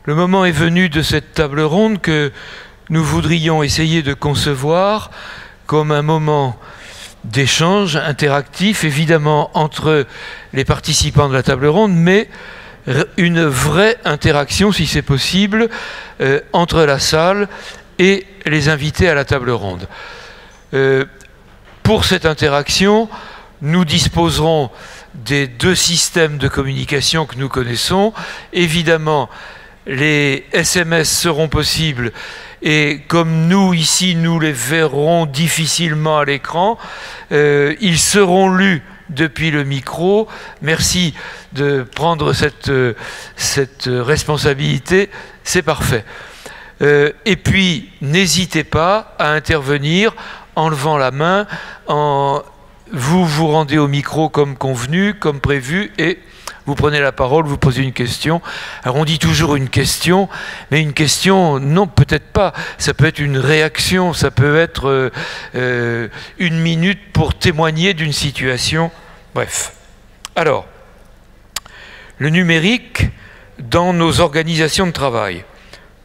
Le moment est venu de cette table ronde que nous voudrions essayer de concevoir comme un moment d'échange interactif, évidemment entre les participants de la table ronde, mais une vraie interaction, si c'est possible, entre la salle et les invités à la table ronde. Pour cette interaction, nous disposerons des deux systèmes de communication que nous connaissons. Évidemment, les SMS seront possibles et comme nous, ici, nous les verrons difficilement à l'écran, ils seront lus depuis le micro. Merci de prendre cette responsabilité, c'est parfait. Et puis, n'hésitez pas à intervenir en levant la main, vous vous rendez au micro comme convenu, comme prévu, et vous prenez la parole, vous posez une question. Alors on dit toujours une question, mais une question, non, peut-être pas. Ça peut être une réaction, ça peut être une minute pour témoigner d'une situation. Bref. Alors, le numérique dans nos organisations de travail.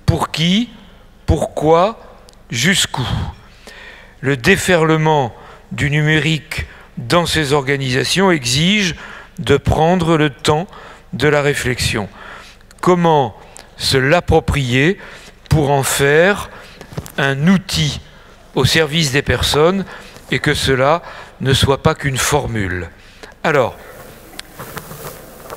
Pour qui? Pourquoi? Jusqu'où? Le déferlement du numérique dans ces organisations exige de prendre le temps de la réflexion. Comment se l'approprier pour en faire un outil au service des personnes et que cela ne soit pas qu'une formule. Alors,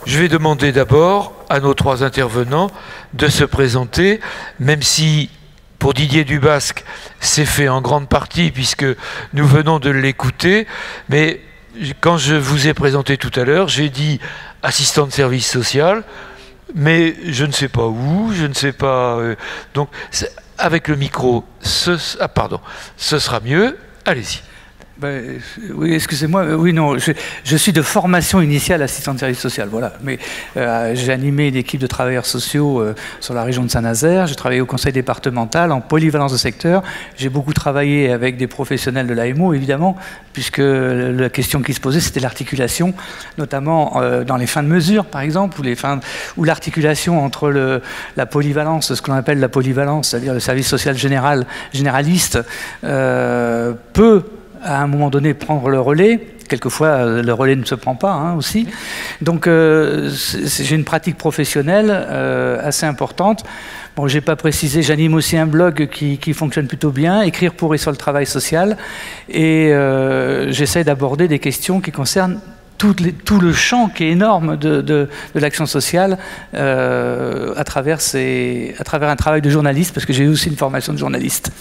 je vais demander d'abord à nos trois intervenants de se présenter, même si pour Didier Dubasc, c'est fait en grande partie puisque nous venons de l'écouter, mais quand je vous ai présenté tout à l'heure, j'ai dit assistant de service social, mais je ne sais pas où, je ne sais pas... donc, avec le micro, ce sera mieux. Allez-y. Ben, oui, excusez-moi, oui, non, je suis de formation initiale assistant de service social, voilà. Mais j'ai animé une équipe de travailleurs sociaux sur la région de Saint-Nazaire, j'ai travaillé au conseil départemental en polyvalence de secteur, j'ai beaucoup travaillé avec des professionnels de l'AMO, évidemment, puisque la question qui se posait, c'était l'articulation, notamment dans les fins de mesure, par exemple, ou l'articulation entre la polyvalence, ce que l'on appelle la polyvalence, c'est-à-dire le service social généraliste, peut à un moment donné prendre le relais. Quelquefois, le relais ne se prend pas hein, aussi. Donc, j'ai une pratique professionnelle assez importante. Bon, je n'ai pas précisé, j'anime aussi un blog qui fonctionne plutôt bien, Écrire pour et sur le travail social. Et j'essaie d'aborder des questions qui concernent tout le champ qui est énorme de l'action sociale à travers un travail de journaliste, parce que j'ai eu aussi une formation de journaliste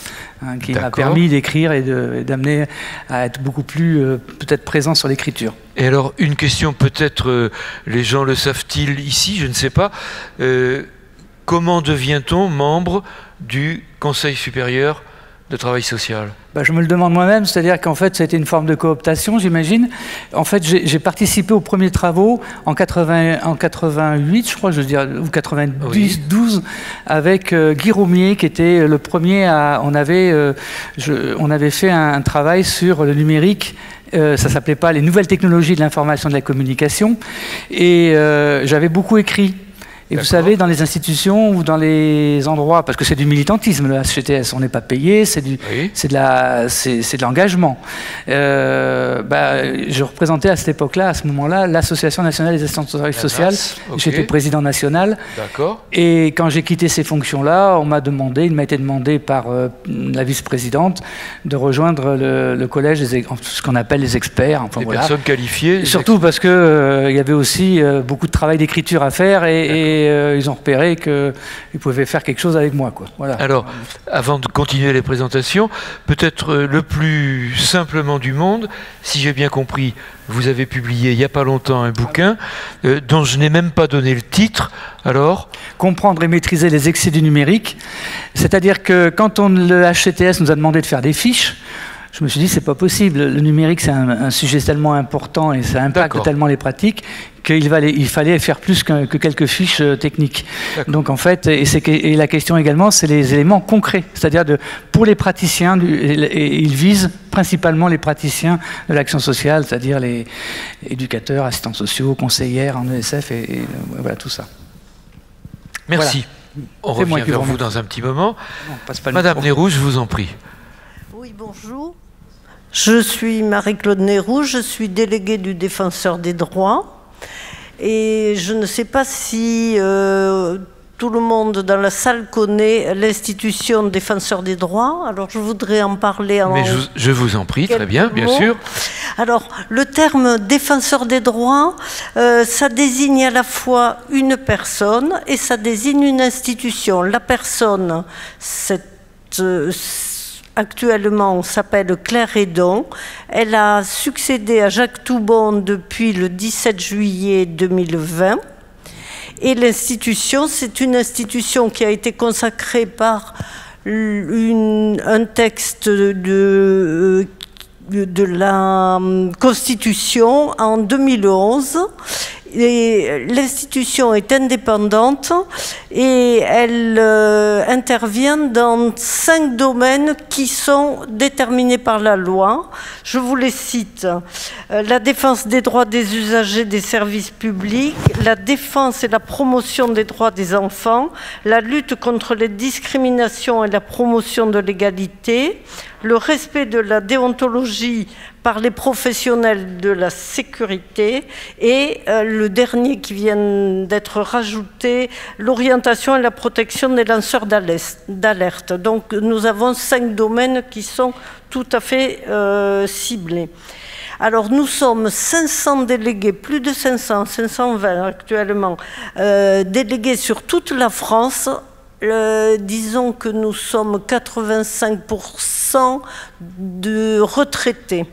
hein, qui m'a permis d'écrire et d'amener à être beaucoup plus peut-être présent sur l'écriture. Et alors, une question peut-être, les gens le savent-ils ici, je ne sais pas, comment devient-on membre du Conseil supérieur de travail social? Ben, je me le demande moi-même, c'est-à-dire qu'en fait, ça a été une forme de cooptation, j'imagine. En fait, j'ai participé aux premiers travaux en 88, je crois, je veux dire, ou 90, oui. 12, avec Guy Roumier, qui était le premier à... On avait fait un travail sur le numérique. Ça s'appelait pas les nouvelles technologies de l'information et de la communication. Et j'avais beaucoup écrit. Et vous savez, dans les institutions ou dans les endroits, parce que c'est du militantisme, le HCTS, on n'est pas payé, c'est de l'engagement. Je représentais à cette époque-là, à ce moment-là, l'Association nationale des assistants de service social. Okay. J'étais président national. Et quand j'ai quitté ces fonctions-là, il m'a été demandé par la vice-présidente de rejoindre le collège, ce qu'on appelle les experts. Enfin, des personnes qualifiées. Surtout parce qu'il y avait aussi beaucoup de travail d'écriture à faire et ils ont repéré qu'ils pouvaient faire quelque chose avec moi, quoi. Voilà. Alors, avant de continuer les présentations, peut-être le plus simplement du monde, si j'ai bien compris, vous avez publié il n'y a pas longtemps un bouquin dont je n'ai même pas donné le titre, alors? Comprendre et maîtriser les excès du numérique. C'est-à-dire que quand le HCTS nous a demandé de faire des fiches, je me suis dit, c'est pas possible. Le numérique, c'est un sujet tellement important et ça impacte tellement les pratiques qu'il fallait faire plus que quelques fiches techniques. Donc en fait, et la question également, c'est les éléments concrets. C'est-à-dire pour les praticiens, ils visent principalement les praticiens de l'action sociale, c'est-à-dire les éducateurs, assistants sociaux, conseillères en ESF et voilà tout ça. Merci. Voilà. On revient vers vous dans un petit moment. Madame Neyroux, je vous en prie. Oui, bonjour. Je suis Marie-Claude Neyroux, je suis déléguée du Défenseur des droits. Et je ne sais pas si tout le monde dans la salle connaît l'institution Défenseur des droits. Alors je voudrais en parler en... Mais je vous en prie, très bien, bien sûr. Alors le terme Défenseur des droits, ça désigne à la fois une personne et ça désigne une institution. La personne, actuellement, s'appelle Claire Hédon. Elle a succédé à Jacques Toubon depuis le 17 juillet 2020. Et l'institution, c'est une institution qui a été consacrée par un texte de la Constitution en 2011. Et l'institution est indépendante et elle intervient dans 5 domaines qui sont déterminés par la loi. Je vous les cite. La défense des droits des usagers des services publics, la défense et la promotion des droits des enfants, la lutte contre les discriminations et la promotion de l'égalité, le respect de la déontologie par les professionnels de la sécurité et le dernier qui vient d'être rajouté, l'orientation et la protection des lanceurs d'alerte. Donc nous avons 5 domaines qui sont tout à fait ciblés. Alors nous sommes 500 délégués, plus de 500, 520 actuellement, délégués sur toute la France. Disons que nous sommes 85% de retraités.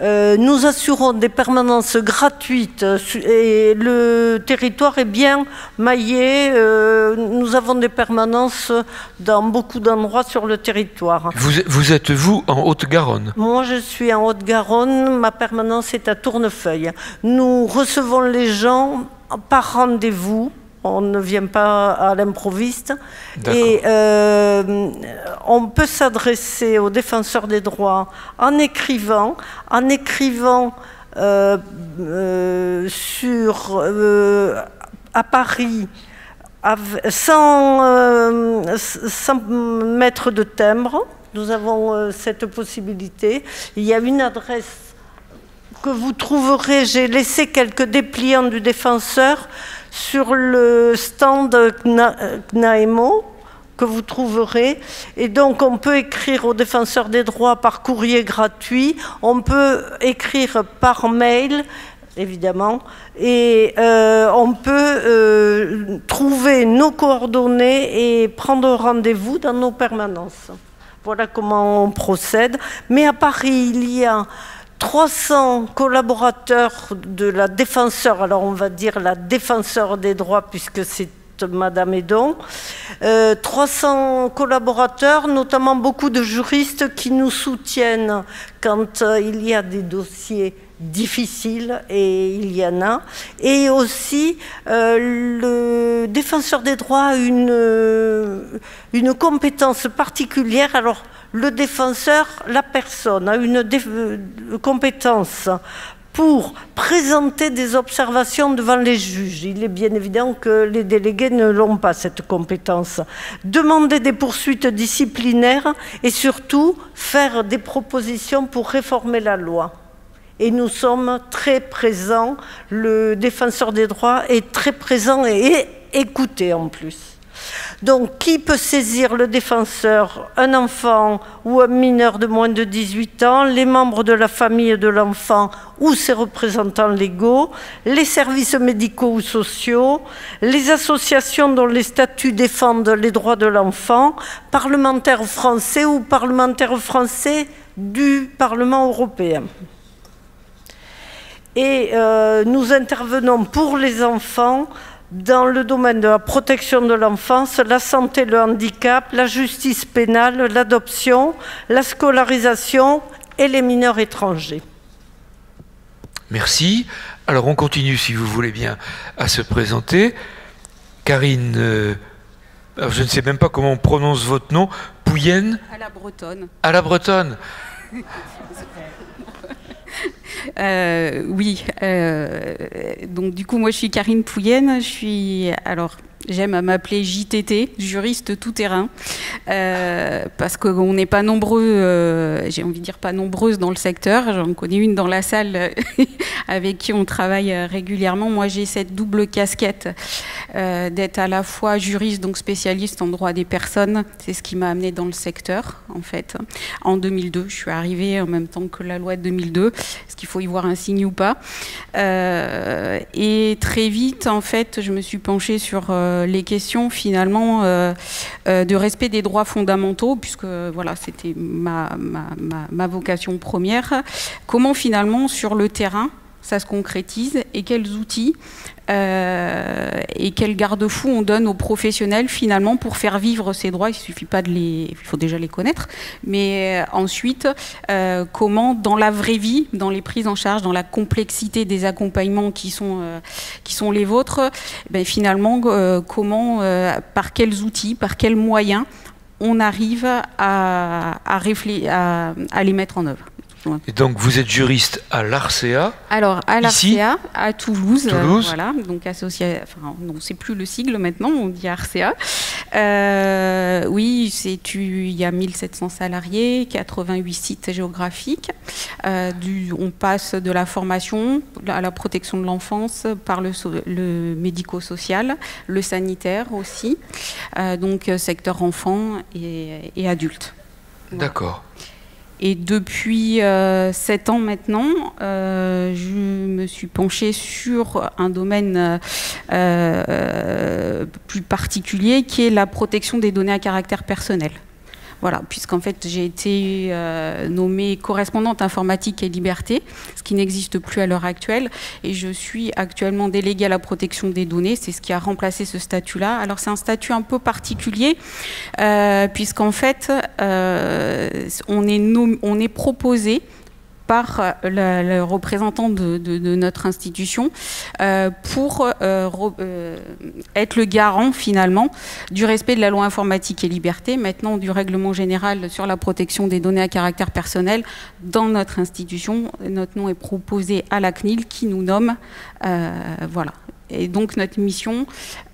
Nous assurons des permanences gratuites et le territoire est bien maillé. Nous avons des permanences dans beaucoup d'endroits sur le territoire. Vous êtes, vous, en Haute-Garonne? Moi, je suis en Haute-Garonne. Ma permanence est à Tournefeuille. Nous recevons les gens par rendez-vous. On ne vient pas à l'improviste. Et on peut s'adresser aux défenseurs des droits en écrivant à Paris sans mettre de timbre. Nous avons cette possibilité. Il y a une adresse que vous trouverez, j'ai laissé quelques dépliants du défenseur sur le stand CNAEMO que vous trouverez. Et donc on peut écrire aux défenseurs des droits par courrier gratuit, on peut écrire par mail, évidemment, et on peut trouver nos coordonnées et prendre rendez-vous dans nos permanences. Voilà comment on procède. Mais à Paris, il y a 300 collaborateurs de la défenseur, alors on va dire la défenseur des droits puisque c'est Madame Hédon, 300 collaborateurs, notamment beaucoup de juristes qui nous soutiennent quand il y a des dossiers difficiles, et il y en a. Et aussi, le défenseur des droits a une compétence particulière. Alors, le défenseur, la personne, a une compétence pour présenter des observations devant les juges. Il est bien évident que les délégués ne l'ont pas, cette compétence. Demander des poursuites disciplinaires et surtout faire des propositions pour réformer la loi. Et nous sommes très présents, le défenseur des droits est très présent et écouté en plus. Donc, qui peut saisir le défenseur? Un enfant ou un mineur de moins de 18 ans, les membres de la famille de l'enfant ou ses représentants légaux, les services médicaux ou sociaux, les associations dont les statuts défendent les droits de l'enfant, parlementaires français ou parlementaires français du Parlement européen. Et nous intervenons pour les enfants dans le domaine de la protection de l'enfance, la santé, le handicap, la justice pénale, l'adoption, la scolarisation et les mineurs étrangers. Merci. Alors on continue, si vous voulez bien, à se présenter. Karine, alors je ne sais même pas comment on prononce votre nom, Pouyen? À la bretonne. À la bretonne. Oui, donc du coup moi je suis Karine Pouyen, J'aime à m'appeler JTT, juriste tout-terrain, parce qu'on n'est pas nombreux, j'ai envie de dire pas nombreuses dans le secteur. J'en connais une dans la salle avec qui on travaille régulièrement. Moi, j'ai cette double casquette d'être à la fois juriste, donc spécialiste en droit des personnes. C'est ce qui m'a amenée dans le secteur, en fait. En 2002, je suis arrivée en même temps que la loi de 2002. Est-ce qu'il faut y voir un signe ou pas? Et très vite, en fait, je me suis penchée sur les questions finalement de respect des droits fondamentaux, puisque voilà, c'était ma vocation première. Comment finalement sur le terrain ça se concrétise et quels outils et quels garde-fous on donne aux professionnels finalement pour faire vivre ces droits. Il suffit pas il faut déjà les connaître, mais ensuite comment dans la vraie vie, dans les prises en charge, dans la complexité des accompagnements qui sont les vôtres, finalement comment, par quels outils, par quels moyens on arrive à les mettre en œuvre. Et donc vous êtes juriste à l'ARCEA? Alors à l'ARCEA, à Toulouse. Voilà, donc non, c'est plus le sigle maintenant, on dit ARCEA. Oui, il y a 1700 salariés, 88 sites géographiques. On passe de la formation à la protection de l'enfance par le médico-social, le sanitaire aussi, donc secteur enfant et adulte. Voilà. D'accord. Et depuis 7 ans maintenant, je me suis penchée sur un domaine plus particulier qui est la protection des données à caractère personnel. Voilà, puisqu'en fait j'ai été nommée correspondante informatique et liberté, ce qui n'existe plus à l'heure actuelle, et je suis actuellement déléguée à la protection des données, c'est ce qui a remplacé ce statut-là. Alors c'est un statut un peu particulier, puisqu'en fait on est proposé par le représentant de notre institution pour être le garant finalement du respect de la loi informatique et liberté, maintenant du règlement général sur la protection des données à caractère personnel dans notre institution. Notre nom est proposé à la CNIL qui nous nomme, voilà. Et donc notre mission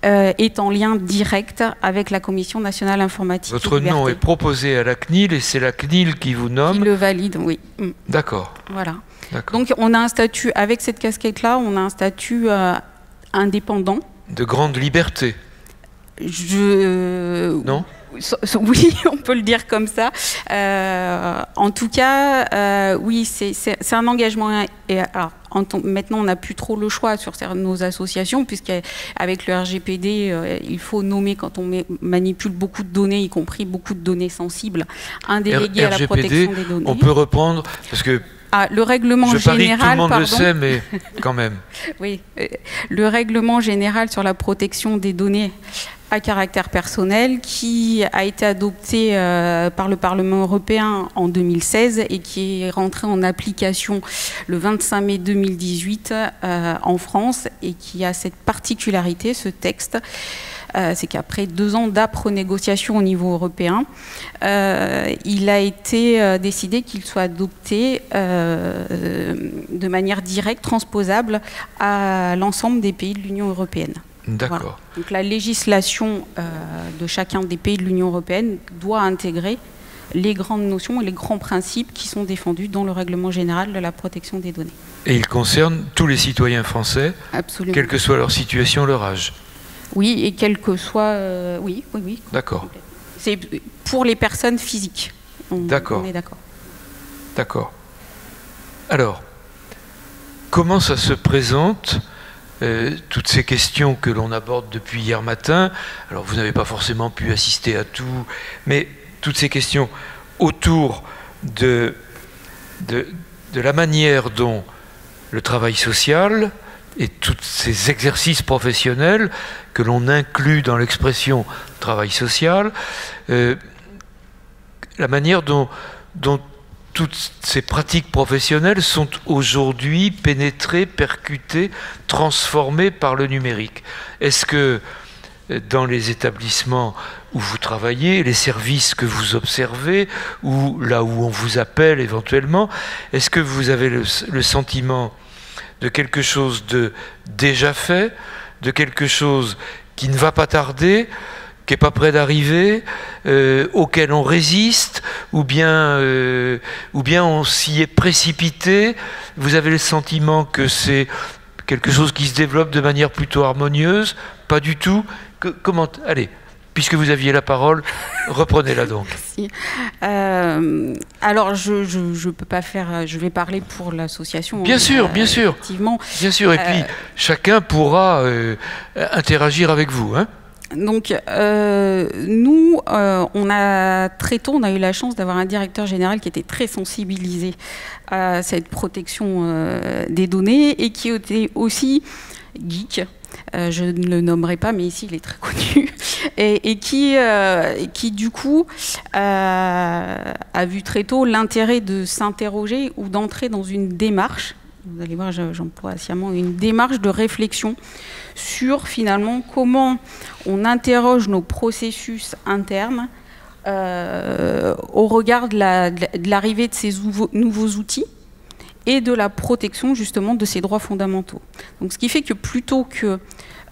est en lien direct avec la Commission nationale informatique. Votre nom est proposé à la CNIL et c'est la CNIL qui vous nomme? Qui le valide, oui. D'accord. Voilà. Donc on a un statut, avec cette casquette-là, on a un statut indépendant. De grande liberté? Non? Oui, on peut le dire comme ça. En tout cas, oui, c'est un engagement. Et alors, maintenant, on n'a plus trop le choix sur nos associations, puisqu'avec le RGPD, il faut nommer, quand on manipule beaucoup de données, y compris beaucoup de données sensibles, un délégué à la protection des données. On peut reprendre, parce que le règlement général, je parie que tout le monde le sait, mais quand même. Oui, le règlement général sur la protection des données à caractère personnel qui a été adopté par le Parlement européen en 2016 et qui est rentré en application le 25 mai 2018 en France, et qui a cette particularité, ce texte, c'est qu'après 2 ans d'âpres négociations au niveau européen, il a été décidé qu'il soit adopté de manière directe, transposable à l'ensemble des pays de l'Union européenne. D'accord. Voilà. Donc la législation de chacun des pays de l'Union européenne doit intégrer les grandes notions et les grands principes qui sont défendus dans le règlement général de la protection des données. Et il concerne tous les citoyens français? Absolument. Quelle que soit leur situation, leur âge? Oui, et quel que soit... oui. D'accord. C'est pour les personnes physiques. D'accord. On est d'accord. D'accord. Alors, comment ça se présente, toutes ces questions que l'on aborde depuis hier matin? Alors, vous n'avez pas forcément pu assister à tout, mais toutes ces questions autour de la manière dont le travail social et tous ces exercices professionnels que l'on inclut dans l'expression travail social, la manière dont toutes ces pratiques professionnelles sont aujourd'hui pénétrées, percutées, transformées par le numérique. Est-ce que dans les établissements où vous travaillez, les services que vous observez, ou là où on vous appelle éventuellement, est-ce que vous avez le sentiment de quelque chose de déjà fait, de quelque chose qui ne va pas tarder, qui n'est pas près d'arriver, auquel on résiste, ou bien on s'y est précipité. Vous avez le sentiment que c'est quelque chose qui se développe de manière plutôt harmonieuse? Pas du tout. Comment? Allez, puisque vous aviez la parole, reprenez-la donc. Merci. Alors, je peux pas faire. Je vais parler pour l'association. Bien sûr, bien sûr. Effectivement. Bien sûr. Et puis chacun pourra interagir avec vous, hein. Donc, nous, très tôt, on a eu la chance d'avoir un directeur général qui était très sensibilisé à cette protection des données et qui était aussi geek. Je ne le nommerai pas, mais ici, il est très connu. Et qui, du coup, a vu très tôt l'intérêt de s'interroger ou d'entrer dans une démarche. Vous allez voir, j'emploie sciemment une démarche de réflexion sur finalement comment on interroge nos processus internes au regard de l'arrivée de ces nouveaux outils et de la protection justement de ces droits fondamentaux. Donc, ce qui fait que plutôt que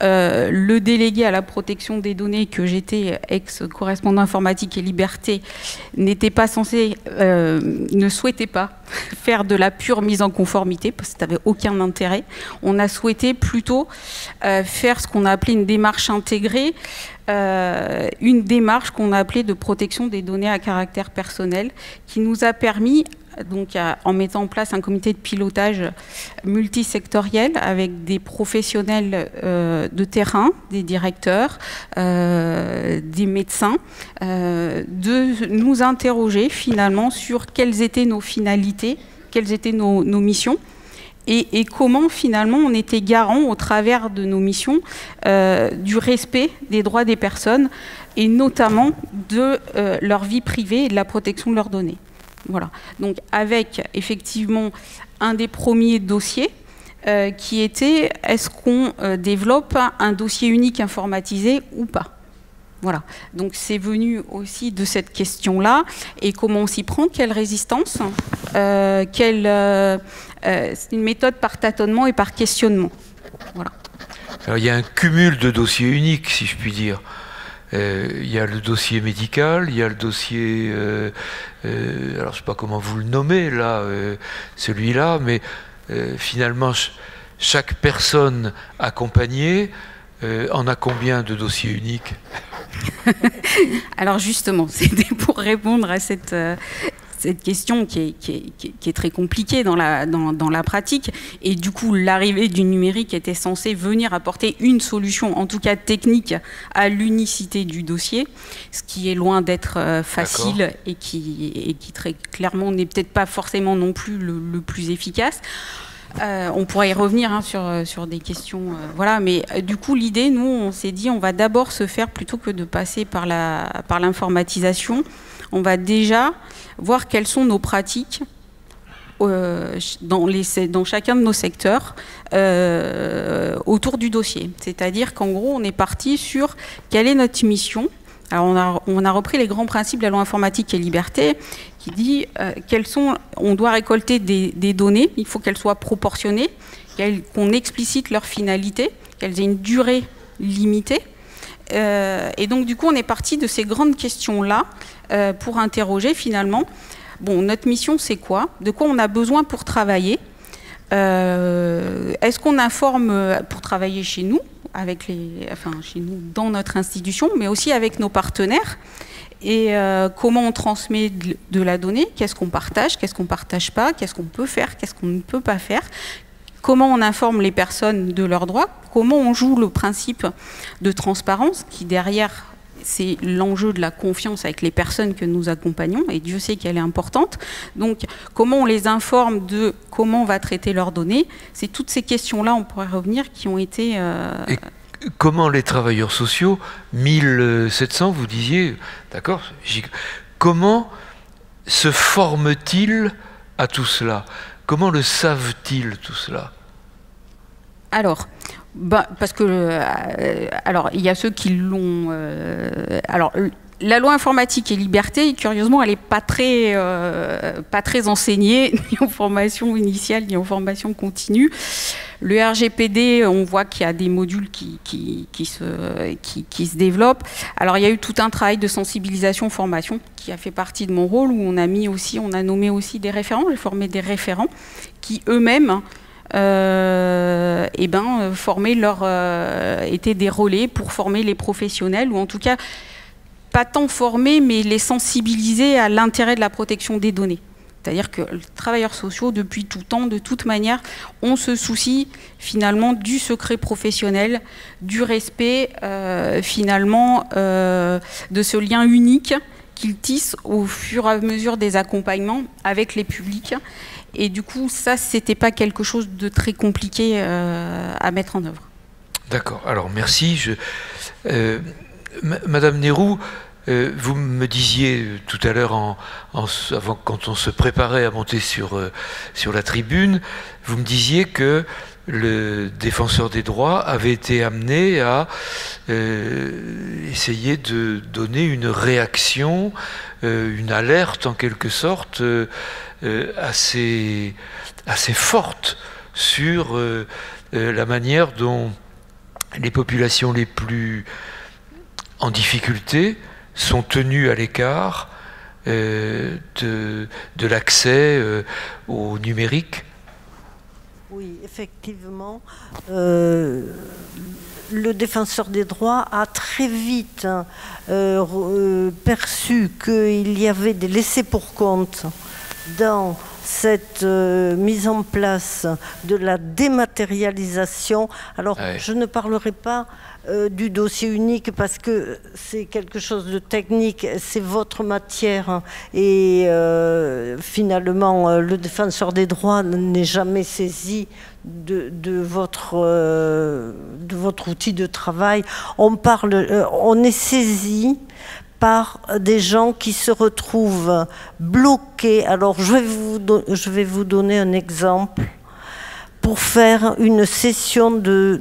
le délégué à la protection des données, que j'étais ex-correspondant informatique et liberté, n'était pas censé, ne souhaitait pas faire de la pure mise en conformité, parce que ça n'avait aucun intérêt. On a souhaité plutôt faire ce qu'on a appelé une démarche intégrée, une démarche qu'on a appelée de protection des données à caractère personnel, qui nous a permis, donc, en mettant en place un comité de pilotage multisectoriel avec des professionnels de terrain, des directeurs, des médecins, de nous interroger finalement sur quelles étaient nos finalités, quelles étaient nos missions et comment finalement on était garant au travers de nos missions du respect des droits des personnes et notamment de leur vie privée et de la protection de leurs données. Voilà. Donc avec effectivement un des premiers dossiers qui était est-ce qu'on développe un dossier unique informatisé ou pas? Voilà. Donc c'est venu aussi de cette question-là et comment on s'y prend, quelle résistance, c'est une méthode par tâtonnement et par questionnement. Voilà. Alors, il y a un cumul de dossiers uniques, si je puis dire. Il y a le dossier médical, il y a le dossier, alors je ne sais pas comment vous le nommez là, celui-là, mais finalement chaque personne accompagnée en a combien de dossiers uniques? Alors justement, c'était pour répondre à cette question qui est très compliquée dans la pratique. Et du coup, l'arrivée du numérique était censée venir apporter une solution, en tout cas technique, à l'unicité du dossier, ce qui est loin d'être facile et qui très clairement n'est peut-être pas forcément non plus le plus efficace. On pourrait y revenir hein, sur des questions, voilà. Mais du coup, l'idée, nous, on s'est dit, on va d'abord se faire, plutôt que de passer par l'informatisation, on va déjà voir quelles sont nos pratiques dans chacun de nos secteurs autour du dossier. C'est-à-dire qu'en gros, on est parti sur quelle est notre mission. Alors on a repris les grands principes de la loi informatique et liberté qui dit on doit récolter des données, il faut qu'elles soient proportionnées, qu'on explicite leur finalité, qu'elles aient une durée limitée. Et donc du coup on est parti de ces grandes questions-là pour interroger finalement, bon, notre mission c'est quoi? De quoi on a besoin pour travailler? Est-ce qu'on informe pour travailler chez nous, chez nous dans notre institution, mais aussi avec nos partenaires? Et comment on transmet de la donnée? Qu'est-ce qu'on partage pas? Qu'est-ce qu'on peut faire? Qu'est-ce qu'on ne peut pas faire? Comment on informe les personnes de leurs droits? Comment on joue le principe de transparence qui, derrière, c'est l'enjeu de la confiance avec les personnes que nous accompagnons, et Dieu sait qu'elle est importante. Donc, comment on les informe de comment on va traiter leurs données? C'est toutes ces questions-là, on pourrait revenir, qui ont été... Et comment les travailleurs sociaux, 1700, vous disiez, d'accord, comment se forment-ils à tout cela? Comment le savent-ils tout cela? Alors, parce que alors il y a ceux qui l'ont. Alors la loi informatique et liberté, curieusement, elle n'est pas très enseignée, ni en formation initiale, ni en formation continue. Le RGPD, on voit qu'il y a des modules qui se développent. Alors il y a eu tout un travail de sensibilisation, formation qui a fait partie de mon rôle, où on a nommé aussi des référents, j'ai formé des référents qui eux-mêmes étaient des relais pour former les professionnels, ou en tout cas pas tant former, mais les sensibiliser à l'intérêt de la protection des données. C'est-à-dire que les travailleurs sociaux, depuis tout temps, de toute manière, on se soucie finalement du secret professionnel, du respect finalement de ce lien unique qu'ils tissent au fur et à mesure des accompagnements avec les publics. Et du coup, ça, c'était pas quelque chose de très compliqué à mettre en œuvre. D'accord. Alors, merci. Madame Nérou, vous me disiez tout à l'heure, quand on se préparait à monter sur la tribune, vous me disiez que le défenseur des droits avait été amené à essayer de donner une réaction, une alerte en quelque sorte, assez forte sur la manière dont les populations les plus en difficulté sont tenues à l'écart de l'accès au numérique. Oui, effectivement. Le défenseur des droits a très vite perçu qu'il y avait des laissés pour compte dans cette mise en place de la dématérialisation. Alors, je ne parlerai pas du dossier unique parce que c'est quelque chose de technique, c'est votre matière et finalement le défenseur des droits n'est jamais saisi de votre outil de travail. On est saisi par des gens qui se retrouvent bloqués. Alors je vais vous donner un exemple pour faire une cession de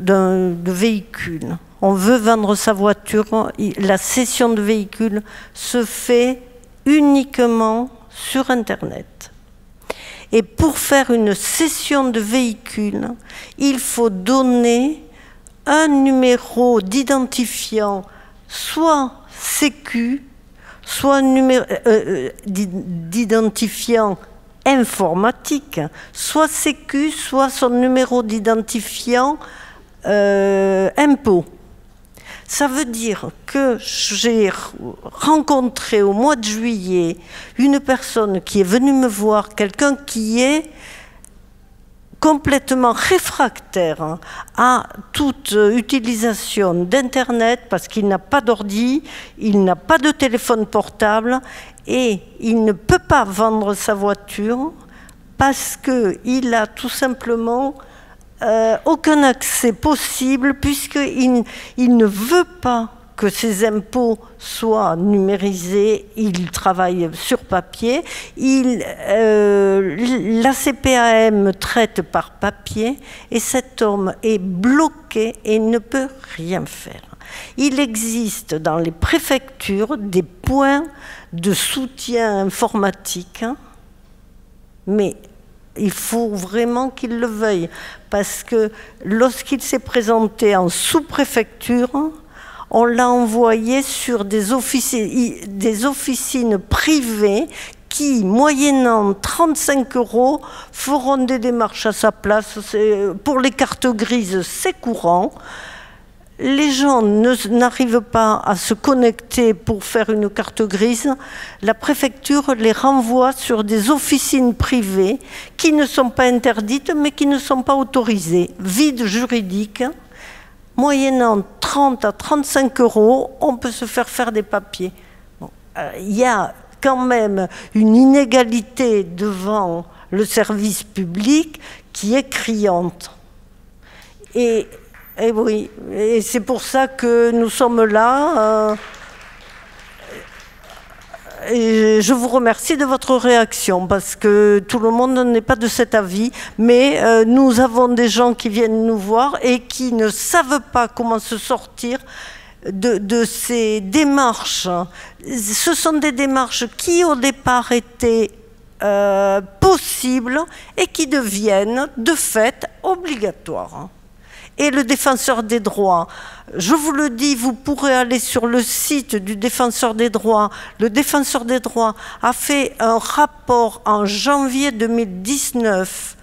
véhicule. On veut vendre sa voiture, la cession de véhicule se fait uniquement sur Internet. Et pour faire une cession de véhicule, il faut donner un numéro d'identifiant, soit Sécu, soit un numéro d'identifiant informatique, soit Sécu, soit son numéro d'identifiant impôt. Ça veut dire que j'ai rencontré au mois de juillet une personne qui est venue me voir, quelqu'un qui est complètement réfractaire à toute utilisation d'Internet parce qu'il n'a pas d'ordi, il n'a pas de téléphone portable et il ne peut pas vendre sa voiture parce qu'il a tout simplement aucun accès possible puisqu'il ne veut pas que ses impôts soient numérisés, il travaille sur papier, la CPAM traite par papier et cet homme est bloqué et ne peut rien faire. Il existe dans les préfectures des points de soutien informatique, mais il faut vraiment qu'il le veuille, parce que lorsqu'il s'est présenté en sous-préfecture, on l'a envoyé sur des officines privées qui, moyennant 35 €, feront des démarches à sa place. Pour les cartes grises, c'est courant. Les gens n'arrivent pas à se connecter pour faire une carte grise. La préfecture les renvoie sur des officines privées qui ne sont pas interdites, mais qui ne sont pas autorisées. Vide juridique. Moyennant 30 à 35 €, on peut se faire des papiers. Bon, y a quand même une inégalité devant le service public qui est criante. Et oui, et c'est pour ça que nous sommes là. Et je vous remercie de votre réaction, parce que tout le monde n'est pas de cet avis, mais nous avons des gens qui viennent nous voir et qui ne savent pas comment se sortir de ces démarches. Ce sont des démarches qui, au départ, étaient possibles et qui deviennent de fait obligatoires. Et le défenseur des droits, je vous le dis, vous pourrez aller sur le site du défenseur des droits. Le défenseur des droits a fait un rapport en janvier 2019.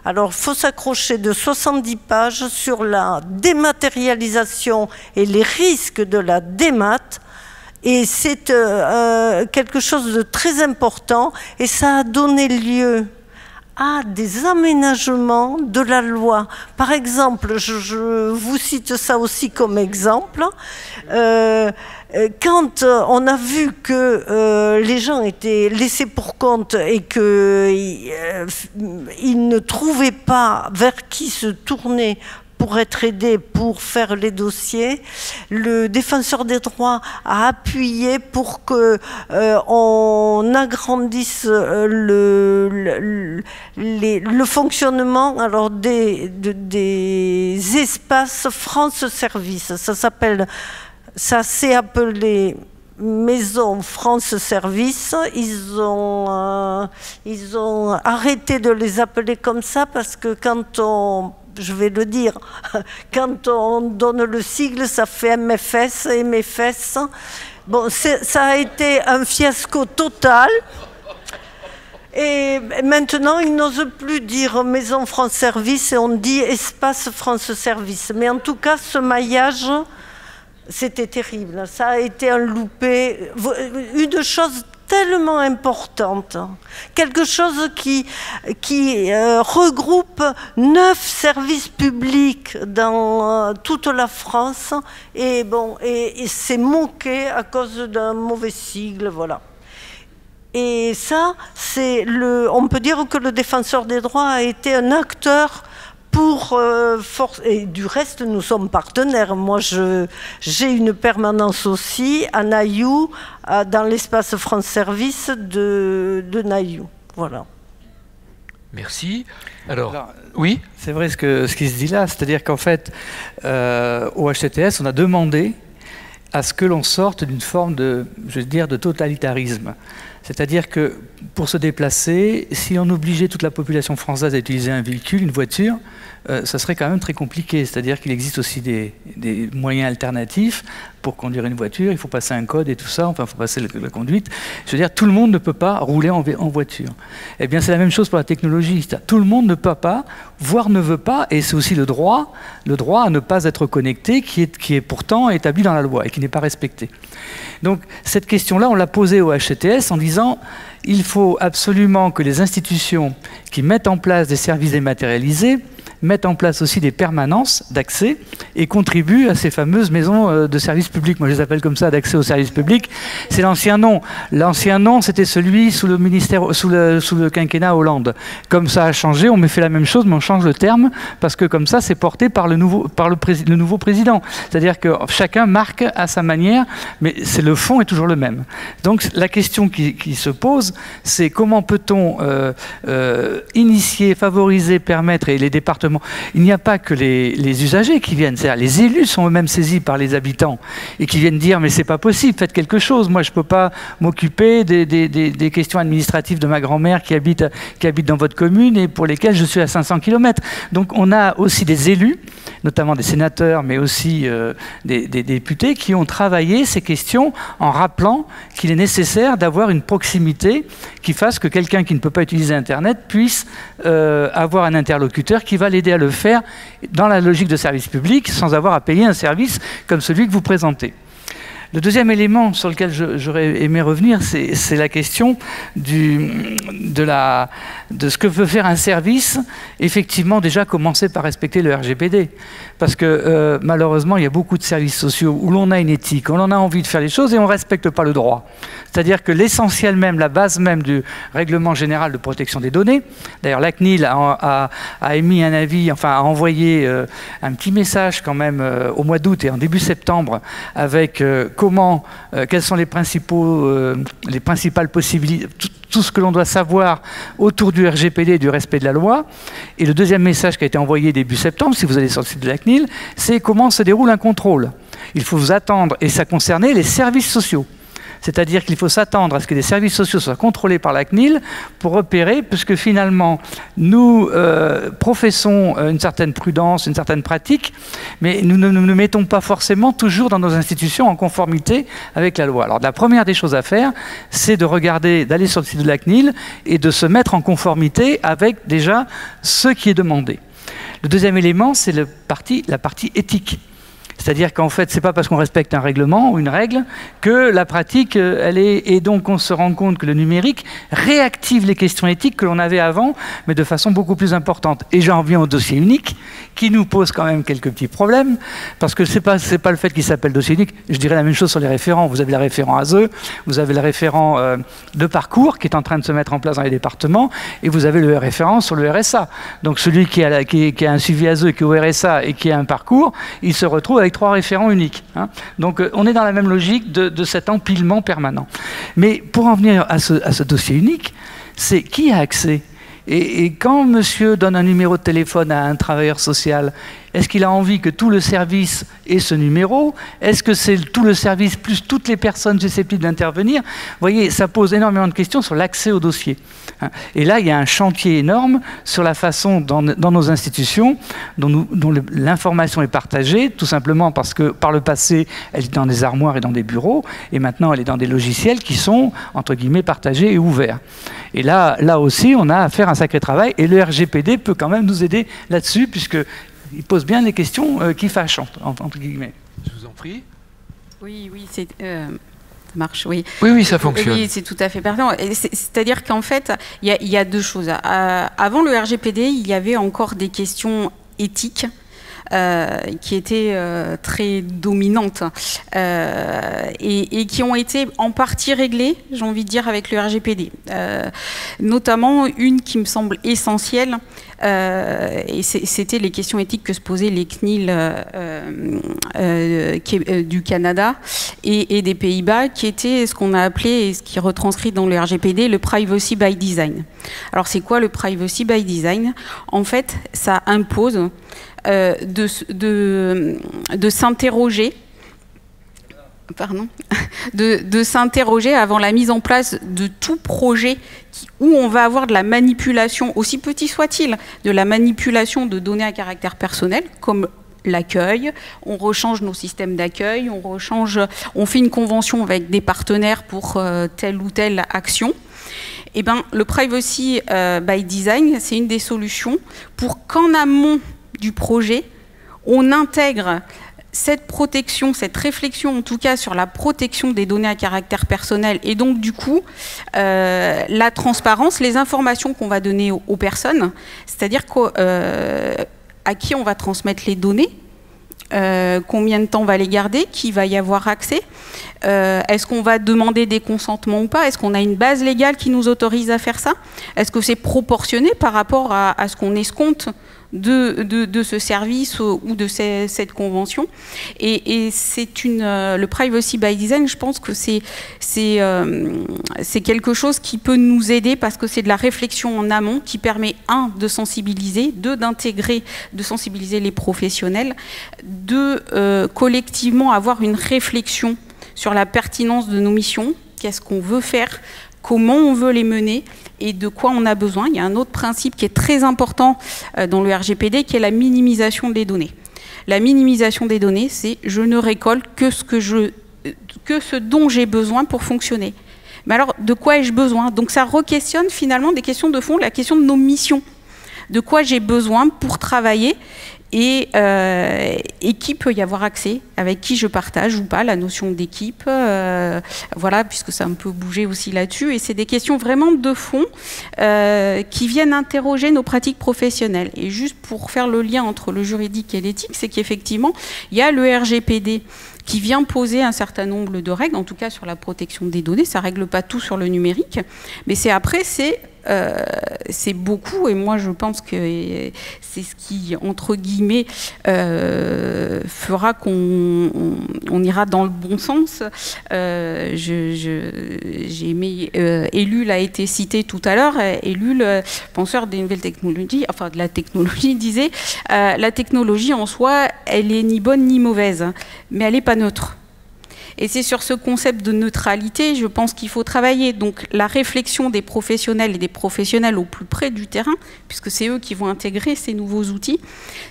Alors, il faut s'accrocher de 70 pages sur la dématérialisation et les risques de la démat. Et c'est quelque chose de très important et ça a donné lieu à des aménagements de la loi. Par exemple, je vous cite ça aussi comme exemple, quand on a vu que les gens étaient laissés pour compte et qu'ils ne trouvaient pas vers qui se tourner pour être aidé, pour faire les dossiers, le défenseur des droits a appuyé pour qu'on agrandisse le fonctionnement alors des espaces France Service. Ça s'est appelé Maison France Service. Ils ont arrêté de les appeler comme ça parce que je vais le dire, quand on donne le sigle, ça fait MFS, MFS. Bon, ça a été un fiasco total. Et maintenant, ils n'osent plus dire Maison France Service et on dit Espace France Service. Mais en tout cas, ce maillage, c'était terrible. Ça a été un loupé. Une chose tellement importante, quelque chose qui regroupe 9 services publics dans toute la France et c'est moqué à cause d'un mauvais sigle, voilà. Et ça, on peut dire que le défenseur des droits a été un acteur pour et du reste, nous sommes partenaires. Moi, j'ai une permanence aussi à Naïou, dans l'espace France Service de Naïou. Voilà. Merci. Alors oui. C'est vrai ce qui se dit là, c'est-à-dire qu'en fait, au HCTS, on a demandé à ce que l'on sorte d'une forme de totalitarisme. C'est-à-dire que pour se déplacer, si on obligeait toute la population française à utiliser un véhicule, une voiture, ça serait quand même très compliqué. C'est-à-dire qu'il existe aussi des moyens alternatifs pour conduire une voiture. Il faut passer un code et tout ça, enfin il faut passer la conduite. Je veux dire, tout le monde ne peut pas rouler en voiture. Eh bien, c'est la même chose pour la technologie. Tout le monde ne peut pas, voire ne veut pas, et c'est aussi le droit à ne pas être connecté qui est pourtant établi dans la loi et qui n'est pas respecté. Donc cette question-là, on l'a posée au HCTS en disant il faut absolument que les institutions qui mettent en place des services dématérialisés mettent en place aussi des permanences d'accès et contribuent à ces fameuses maisons de services publics. Moi, je les appelle comme ça, d'accès aux services publics. C'est l'ancien nom. L'ancien nom, c'était celui sous le quinquennat Hollande. Comme ça a changé, on fait la même chose, mais on change le terme parce que comme ça, c'est porté par le nouveau président. C'est-à-dire que chacun marque à sa manière, mais le fond est toujours le même. Donc, la question qui se pose, c'est comment peut-on initier, favoriser, permettre, et les départements. Il n'y a pas que les usagers qui viennent, c'est-à-dire les élus sont eux-mêmes saisis par les habitants et qui viennent dire mais c'est pas possible, faites quelque chose, moi je peux pas m'occuper des questions administratives de ma grand-mère qui habite dans votre commune et pour lesquelles je suis à 500 km. Donc on a aussi des élus, notamment des sénateurs mais aussi des députés qui ont travaillé ces questions en rappelant qu'il est nécessaire d'avoir une proximité qui fasse que quelqu'un qui ne peut pas utiliser Internet puisse avoir un interlocuteur qui va l'aider à le faire dans la logique de service public sans avoir à payer un service comme celui que vous présentez. Le deuxième élément sur lequel j'aurais aimé revenir, c'est la question de ce que veut faire un service. Effectivement, déjà commencer par respecter le RGPD. Parce que malheureusement, il y a beaucoup de services sociaux où l'on a une éthique, où l'on a envie de faire les choses et on ne respecte pas le droit. C'est-à-dire que l'essentiel même, la base même du règlement général de protection des données, d'ailleurs la CNIL a émis un avis, enfin a envoyé un petit message quand même au mois d'août et en début septembre avec quelles sont les principales possibilités, tout ce que l'on doit savoir autour du RGPD et du respect de la loi. Et le deuxième message qui a été envoyé début septembre, si vous allez sur le site de la CNIL, c'est comment se déroule un contrôle. Il faut vous attendre, et ça concernait les services sociaux. C'est-à-dire qu'il faut s'attendre à ce que les services sociaux soient contrôlés par la CNIL pour opérer, puisque finalement, nous professons une certaine prudence, une certaine pratique, mais nous ne nous mettons pas forcément toujours dans nos institutions en conformité avec la loi. Alors la première des choses à faire, c'est de regarder, d'aller sur le site de la CNIL et de se mettre en conformité avec déjà ce qui est demandé. Le deuxième élément, c'est la partie éthique. C'est-à-dire qu'en fait, ce n'est pas parce qu'on respecte un règlement ou une règle que la pratique, elle est... Et donc, on se rend compte que le numérique réactive les questions éthiques que l'on avait avant, mais de façon beaucoup plus importante. Et j'en reviens au dossier unique, qui nous pose quand même quelques petits problèmes, parce que ce n'est pas le fait qu'il s'appelle dossier unique. Je dirais la même chose sur les référents. Vous avez le référent ASE, vous avez le référent de parcours qui est en train de se mettre en place dans les départements, et vous avez le référent sur le RSA. Donc, celui qui a un suivi ASE, qui est au RSA et qui a un parcours, il se retrouve avec 3 référents uniques. Hein. Donc on est dans la même logique de cet empilement permanent. Mais pour en venir à ce dossier unique, c'est qui a accès ? Et quand monsieur donne un numéro de téléphone à un travailleur social, est-ce qu'il a envie que tout le service ait ce numéro? Est-ce que c'est tout le service plus toutes les personnes susceptibles d'intervenir? Vous voyez, ça pose énormément de questions sur l'accès au dossier. Et là, il y a un chantier énorme sur la façon, dans nos institutions, dont l'information est partagée, tout simplement parce que par le passé, elle est dans des armoires et dans des bureaux, et maintenant, elle est dans des logiciels qui sont, entre guillemets, partagés et ouverts. Et là aussi, on a à faire un sacré travail, et le RGPD peut quand même nous aider là-dessus, puisqu'il pose bien des questions qui fâchent, entre guillemets. Je vous en prie. Oui, c'est... Ça marche, oui. Oui, ça fonctionne. Oui, c'est tout à fait pertinent. C'est-à-dire qu'en fait, il y a deux choses. Avant le RGPD, il y avait encore des questions éthiques qui étaient très dominantes et qui ont été en partie réglées, j'ai envie de dire, avec le RGPD. Notamment une qui me semble essentielle, et c'était les questions éthiques que se posaient les CNIL du Canada et des Pays-Bas, qui était ce qu'on a appelé, et ce qui est retranscrit dans le RGPD, le privacy by design. Alors c'est quoi le privacy by design? En fait, ça impose de s'interroger, de s'interroger avant la mise en place de tout projet où on va avoir de la manipulation, aussi petit soit-il, de la manipulation de données à caractère personnel, comme l'accueil, on rechange nos systèmes d'accueil, on fait une convention avec des partenaires pour telle ou telle action. Eh ben, le privacy by design, c'est une des solutions pour qu'en amont du projet, on intègre cette protection, cette réflexion en tout cas sur la protection des données à caractère personnel et donc du coup la transparence, les informations qu'on va donner aux personnes, c'est-à-dire à qui on va transmettre les données, combien de temps on va les garder, qui va y avoir accès, est-ce qu'on va demander des consentements ou pas, est-ce qu'on a une base légale qui nous autorise à faire ça, est-ce que c'est proportionné par rapport à ce qu'on escompte de ce service ou de cette convention. Et c'est le privacy by design, je pense que c'est quelque chose qui peut nous aider parce que c'est de la réflexion en amont qui permet, de sensibiliser, de sensibiliser les professionnels, collectivement avoir une réflexion sur la pertinence de nos missions, qu'est-ce qu'on veut faire, comment on veut les mener et de quoi on a besoin. Il y a un autre principe qui est très important dans le RGPD qui est la minimisation des données. La minimisation des données, c'est je ne récolte que ce dont j'ai besoin pour fonctionner. Mais alors, de quoi ai-je besoin? Donc ça re-questionne finalement des questions de fond, la question de nos missions. De quoi j'ai besoin pour travailler et qui peut y avoir accès, avec qui je partage ou pas la notion d'équipe, voilà, puisque ça a un peu bougé aussi là-dessus. Et c'est des questions vraiment de fond qui viennent interroger nos pratiques professionnelles. Et juste pour faire le lien entre le juridique et l'éthique, c'est qu'effectivement, il y a le RGPD qui vient poser un certain nombre de règles, en tout cas sur la protection des données. Ça ne règle pas tout sur le numérique, mais c'est beaucoup, et moi je pense que c'est ce qui, entre guillemets, fera qu'on ira dans le bon sens. J'ai aimé, Ellul a été cité tout à l'heure. Ellul, penseur des nouvelles technologies, enfin de la technologie, disait la technologie en soi, elle est ni bonne ni mauvaise, mais elle n'est pas neutre. Et c'est sur ce concept de neutralité, je pense qu'il faut travailler. Donc la réflexion des professionnels et des professionnels au plus près du terrain, puisque c'est eux qui vont intégrer ces nouveaux outils,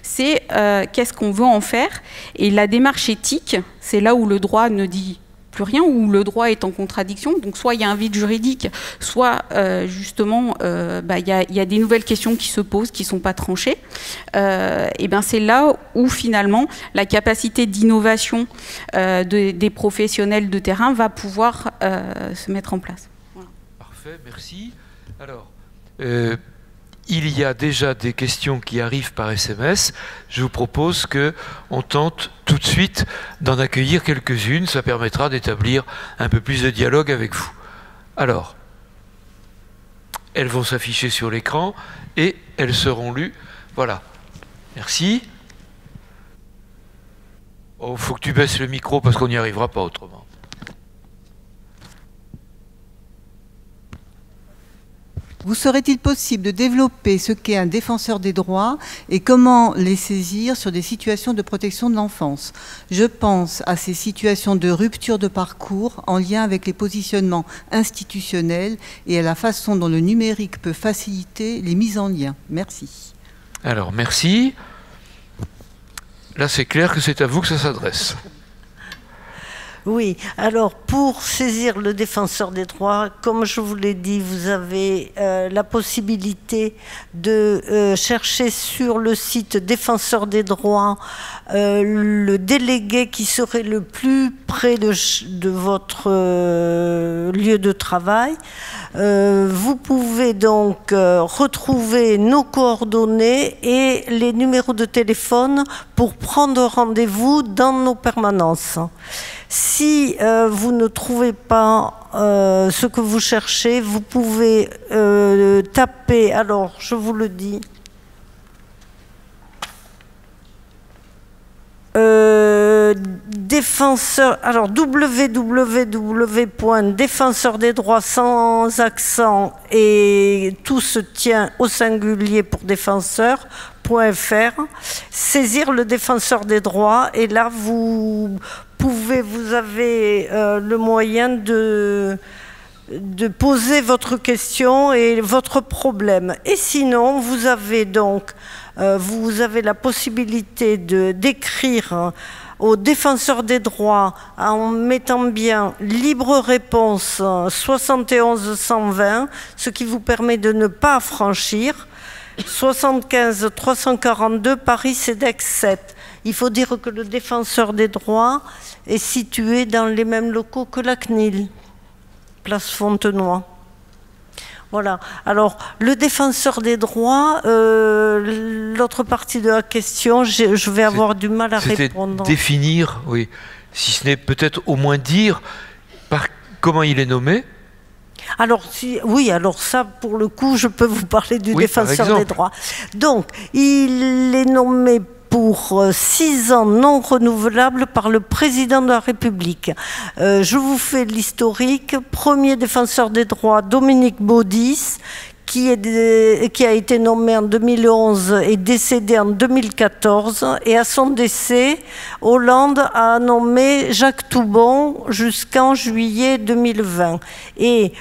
c'est qu'est-ce qu'on veut en faire. Et la démarche éthique, c'est là où le droit ne dit plus rien, où le droit est en contradiction. Donc soit il y a un vide juridique, soit justement il y a des nouvelles questions qui se posent, qui ne sont pas tranchées. Et ben c'est là où finalement la capacité d'innovation des professionnels de terrain va pouvoir se mettre en place. Voilà. Parfait, merci. Alors, il y a déjà des questions qui arrivent par SMS. Je vous propose qu'on tente tout de suite d'en accueillir quelques-unes. Ça permettra d'établir un peu plus de dialogue avec vous. Alors, elles vont s'afficher sur l'écran et elles seront lues. Voilà. Merci. Oh, faut que tu baisses le micro parce qu'on n'y arrivera pas autrement. Vous serait-il possible de développer ce qu'est un défenseur des droits et comment les saisir sur des situations de protection de l'enfance? Je pense à ces situations de rupture de parcours en lien avec les positionnements institutionnels et à la façon dont le numérique peut faciliter les mises en lien. Merci. Alors, merci. Là, c'est clair que c'est à vous que ça s'adresse. Oui, alors pour saisir le défenseur des droits, comme je vous l'ai dit, vous avez la possibilité de chercher sur le site défenseur des droits le délégué qui serait le plus près de votre lieu de travail. Vous pouvez donc retrouver nos coordonnées et les numéros de téléphone pour prendre rendez-vous dans nos permanences. Si vous ne trouvez pas ce que vous cherchez, vous pouvez taper, alors je vous le dis, défenseur, alors www.défenseurdesdroits sans accent et tout se tient au singulier pour défenseur.fr, saisir le défenseur des droits et là vous avez le moyen de poser votre question et votre problème. Et sinon, vous avez donc la possibilité d'écrire au défenseur des droits en mettant bien libre réponse 71 120, ce qui vous permet de ne pas franchir. 75 342 Paris CEDEX 7. Il faut dire que le défenseur des droits est situé dans les mêmes locaux que la CNIL, place Fontenoy. Voilà. Alors, le défenseur des droits, l'autre partie de la question, je vais avoir du mal à répondre. Définir, oui. Si ce n'est peut-être au moins dire comment il est nommé. Alors, oui, alors ça, pour le coup, je peux vous parler du défenseur des droits. Donc, il est nommé pour 6 ans non renouvelables par le président de la République. Je vous fais l'historique. Premier défenseur des droits, Dominique Baudis, qui a été nommé en 2011 et décédé en 2014. Et à son décès, Hollande a nommé Jacques Toubon jusqu'en juillet 2020. Et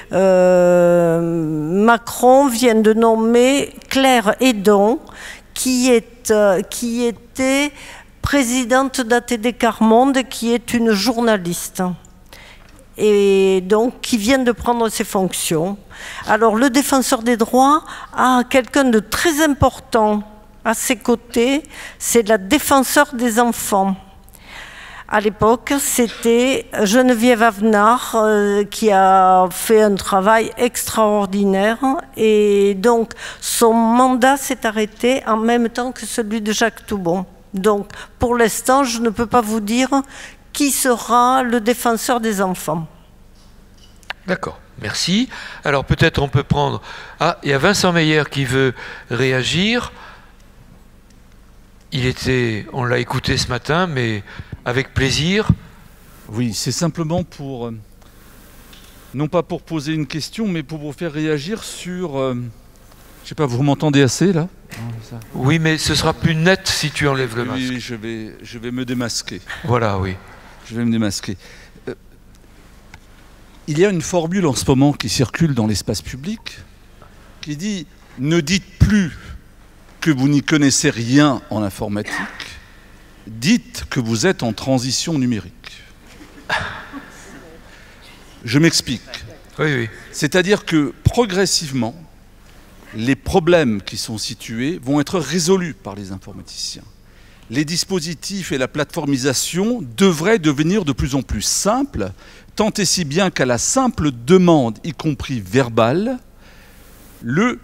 Macron vient de nommer Claire Hédon, qui était présidente d'ATD Quart Monde, qui est une journaliste. Et donc qui vient de prendre ses fonctions. Alors le défenseur des droits a quelqu'un de très important à ses côtés, c'est la défenseur des enfants. À l'époque, c'était Geneviève Avenard qui a fait un travail extraordinaire et donc son mandat s'est arrêté en même temps que celui de Jacques Toubon. Donc pour l'instant, je ne peux pas vous dire qui sera le défenseur des enfants. D'accord, merci. Alors peut-être on peut prendre... Ah, il y a Vincent Meyer qui veut réagir. On l'a écouté ce matin, mais avec plaisir. Oui, c'est simplement pour... non pas pour poser une question, mais pour vous faire réagir sur... je sais pas, vous m'entendez assez là? Oui, mais ce sera plus net si tu enlèves le masque. Oui, je vais me démasquer. Voilà, oui. Je vais me démasquer. il y a une formule en ce moment qui circule dans l'espace public qui dit « Ne dites plus que vous n'y connaissez rien en informatique, dites que vous êtes en transition numérique. » Je m'explique. Oui, oui. C'est-à-dire que progressivement, les problèmes qui sont situés vont être résolus par les informaticiens. Les dispositifs et la plateformisation devraient devenir de plus en plus simples, tant et si bien qu'à la simple demande, y compris verbale, le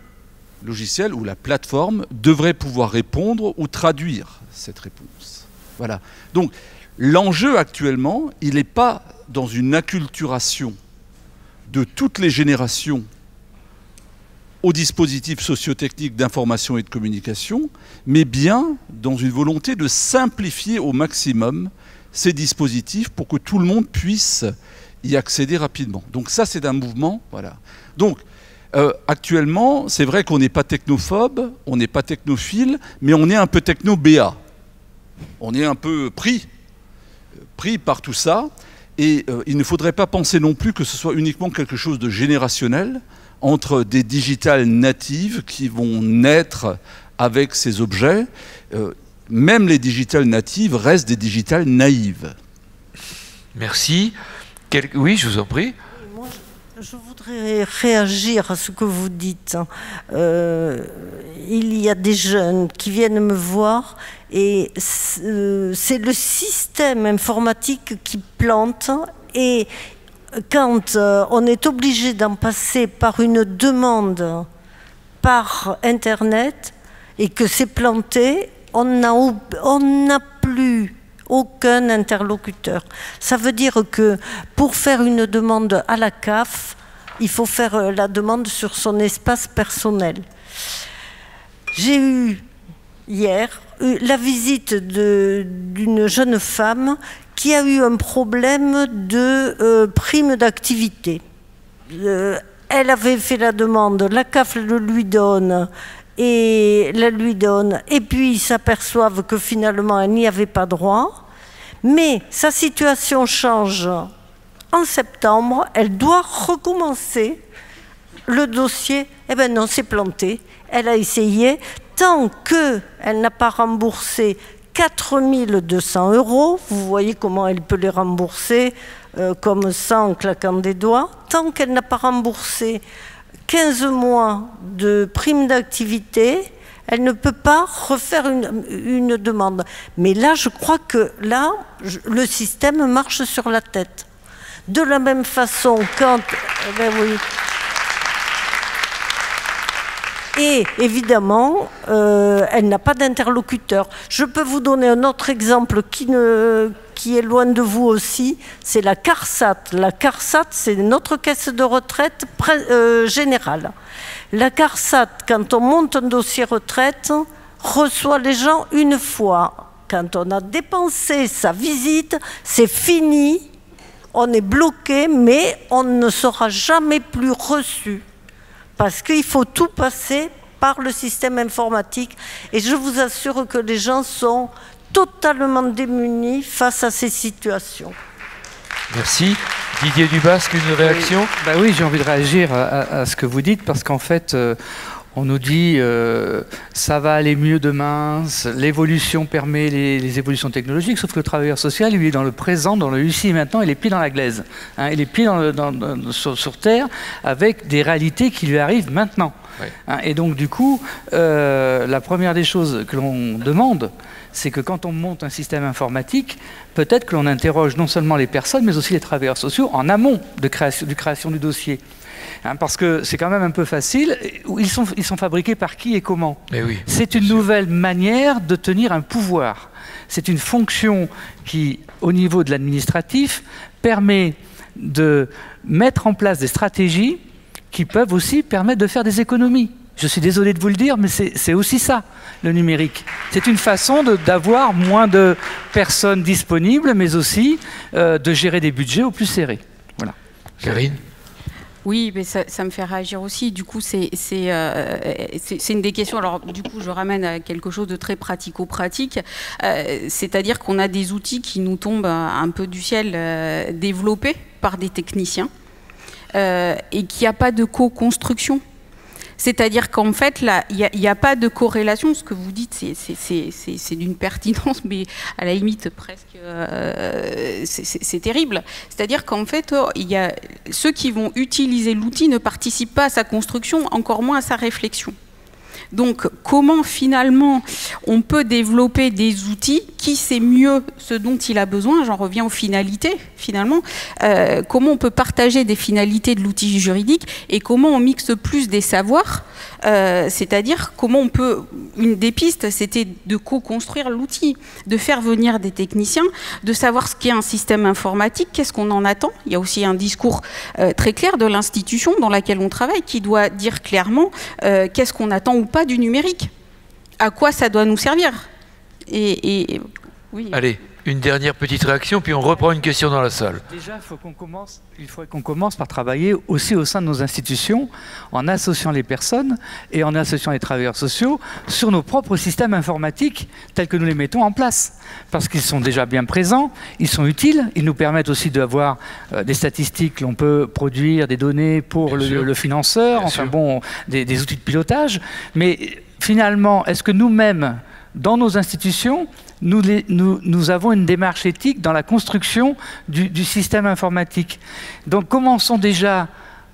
logiciel ou la plateforme devrait pouvoir répondre ou traduire cette réponse. Voilà. Donc, l'enjeu actuellement, il n'est pas dans une acculturation de toutes les générations aux dispositifs sociotechniques d'information et de communication, mais bien dans une volonté de simplifier au maximum ces dispositifs pour que tout le monde puisse y accéder rapidement. Donc ça, c'est un mouvement. Voilà. Donc, actuellement, c'est vrai qu'on n'est pas technophobe, on n'est pas technophile, mais on est un peu techno-BA. On est un peu pris par tout ça. Et il ne faudrait pas penser non plus que ce soit uniquement quelque chose de générationnel entre des digitales natives qui vont naître avec ces objets. Même les digitales natives restent des digitales naïves. Merci. Oui, je vous en prie. Moi, je voudrais réagir à ce que vous dites. Il y a des jeunes qui viennent me voir et c'est le système informatique qui plante, et quand on est obligé d'en passer par une demande par Internet et que c'est planté, on n'a plus aucun interlocuteur. Ça veut dire que pour faire une demande à la CAF, il faut faire la demande sur son espace personnel. J'ai eu hier la visite d'une jeune femme qui a eu un problème de prime d'activité. Elle avait fait la demande, la CAF le lui donne, et puis ils s'aperçoivent que finalement elle n'y avait pas droit, mais sa situation change en septembre, elle doit recommencer le dossier. Eh bien non, c'est planté, elle a essayé, tant qu'elle n'a pas remboursé 4 200 €, vous voyez comment elle peut les rembourser comme ça en claquant des doigts, tant qu'elle n'a pas remboursé 15 mois de prime d'activité, elle ne peut pas refaire une demande. Mais là, je crois que là, le système marche sur la tête. De la même façon, quand... Ben oui. Et évidemment, elle n'a pas d'interlocuteur. Je peux vous donner un autre exemple qui est loin de vous aussi, c'est la CARSAT. La CARSAT, c'est notre caisse de retraite générale. La CARSAT, quand on monte un dossier retraite, reçoit les gens une fois. Quand on a dépensé sa visite, c'est fini, on est bloqué, mais on ne sera jamais plus reçu. Parce qu'il faut tout passer par le système informatique. Et je vous assure que les gens sont totalement démunis face à ces situations. Merci. Didier Dubasque, une réaction ? Oui, j'ai envie de réagir à ce que vous dites, parce qu'en fait, on nous dit ça va aller mieux demain, l'évolution permet les évolutions technologiques, sauf que le travailleur social, lui, est dans le présent, dans le ici et maintenant, il est pieds dans la glaise. Hein, il est pieds sur Terre, avec des réalités qui lui arrivent maintenant. Oui. Hein, et donc, du coup, la première des choses que l'on demande, c'est que quand on monte un système informatique, peut-être que l'on interroge non seulement les personnes, mais aussi les travailleurs sociaux en amont de création du dossier. Hein, parce que c'est quand même un peu facile. Ils sont fabriqués par qui et comment ? Oui, c'est une nouvelle manière de tenir un pouvoir. C'est une fonction qui, au niveau de l'administratif, permet de mettre en place des stratégies qui peuvent aussi permettre de faire des économies. Je suis désolé de vous le dire, mais c'est aussi ça, le numérique. C'est une façon d'avoir moins de personnes disponibles, mais aussi de gérer des budgets au plus serrés. Voilà. Karine ? Oui, mais ça me fait réagir aussi. Du coup, c'est une des questions. Alors, du coup, je ramène à quelque chose de très pratico-pratique. C'est-à-dire qu'on a des outils qui nous tombent un peu du ciel, développés par des techniciens. et qu'il n'y a pas de co-construction. C'est-à-dire qu'en fait, là, il n'y a pas de corrélation. Ce que vous dites, c'est d'une pertinence, mais à la limite, presque, c'est terrible. C'est-à-dire qu'en fait, ceux qui vont utiliser l'outil ne participent pas à sa construction, encore moins à sa réflexion. Donc, comment finalement on peut développer des outils, qui sait mieux ce dont il a besoin, j'en reviens aux finalités finalement, comment on peut partager des finalités de l'outil juridique et comment on mixe plus des savoirs, c'est-à-dire comment on peut, une des pistes c'était de co-construire l'outil, de faire venir des techniciens, de savoir ce qu'est un système informatique, qu'est-ce qu'on en attend. Il y a aussi un discours très clair de l'institution dans laquelle on travaille qui doit dire clairement qu'est-ce qu'on attend ou pas du numérique, à quoi ça doit nous servir. Oui. Allez, une dernière petite réaction, puis on reprend une question dans la salle. Déjà, il faudrait qu'on commence par travailler aussi au sein de nos institutions, en associant les personnes et en associant les travailleurs sociaux sur nos propres systèmes informatiques tels que nous les mettons en place. Parce qu'ils sont déjà bien présents, ils sont utiles, ils nous permettent aussi d'avoir des statistiques, on peut produire des données pour le financeur, enfin bon, des outils de pilotage. Mais finalement, est-ce que nous-mêmes, dans nos institutions, nous avons une démarche éthique dans la construction du système informatique. Donc commençons déjà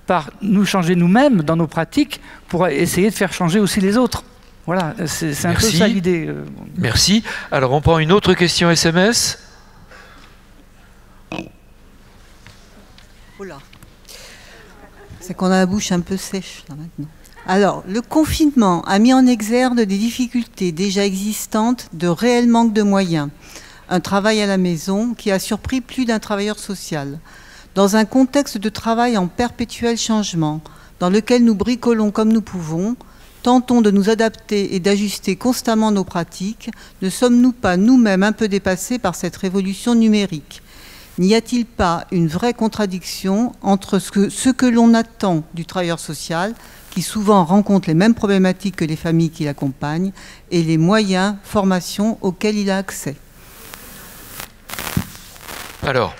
par nous changer nous-mêmes dans nos pratiques pour essayer de faire changer aussi les autres. Voilà, c'est un peu ça l'idée. Merci. Alors on prend une autre question SMS. Oula. C'est qu'on a la bouche un peu sèche là, maintenant. Alors, le confinement a mis en exergue des difficultés déjà existantes de réel manque de moyens. Un travail à la maison qui a surpris plus d'un travailleur social. Dans un contexte de travail en perpétuel changement, dans lequel nous bricolons comme nous pouvons, tentons de nous adapter et d'ajuster constamment nos pratiques, ne sommes-nous pas nous-mêmes un peu dépassés par cette révolution numérique ? N'y a-t-il pas une vraie contradiction entre ce que l'on attend du travailleur social, qui souvent rencontre les mêmes problématiques que les familles qui l'accompagnent, et les moyens, formations auxquels il a accès? Alors,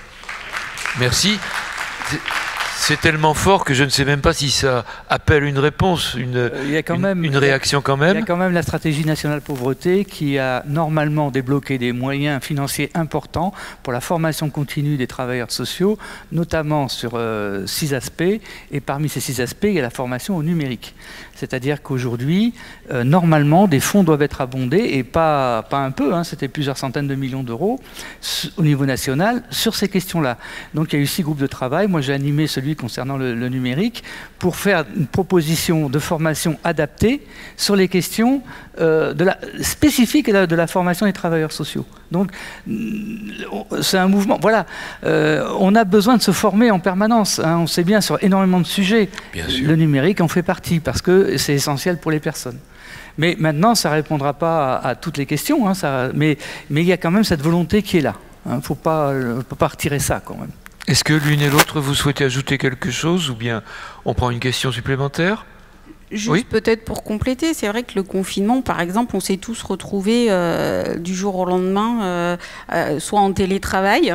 merci. C'est tellement fort que je ne sais même pas si ça appelle une réponse, une réaction quand même. Il y a quand même la stratégie nationale pauvreté qui a normalement débloqué des moyens financiers importants pour la formation continue des travailleurs sociaux, notamment sur 6 aspects. Et parmi ces 6 aspects, il y a la formation au numérique. C'est-à-dire qu'aujourd'hui, normalement, des fonds doivent être abondés, et pas un peu, hein, c'était plusieurs centaines de millions d'euros au niveau national sur ces questions-là. Donc il y a eu 6 groupes de travail. Moi, j'ai animé celui concernant le numérique pour faire une proposition de formation adaptée sur les questions spécifiques de la formation des travailleurs sociaux. Donc c'est un mouvement. Voilà, on a besoin de se former en permanence. Hein, on sait bien sur énormément de sujets. Bien sûr. Le numérique en fait partie parce que c'est essentiel pour les personnes. Mais maintenant, ça ne répondra pas à toutes les questions. Hein, mais il y a quand même cette volonté qui est là. Il ne faut pas retirer ça quand même. Est-ce que l'une et l'autre, vous souhaitez ajouter quelque chose ou bien on prend une question supplémentaire? Juste peut-être pour compléter, c'est vrai que le confinement, par exemple, on s'est tous retrouvés du jour au lendemain, soit en télétravail,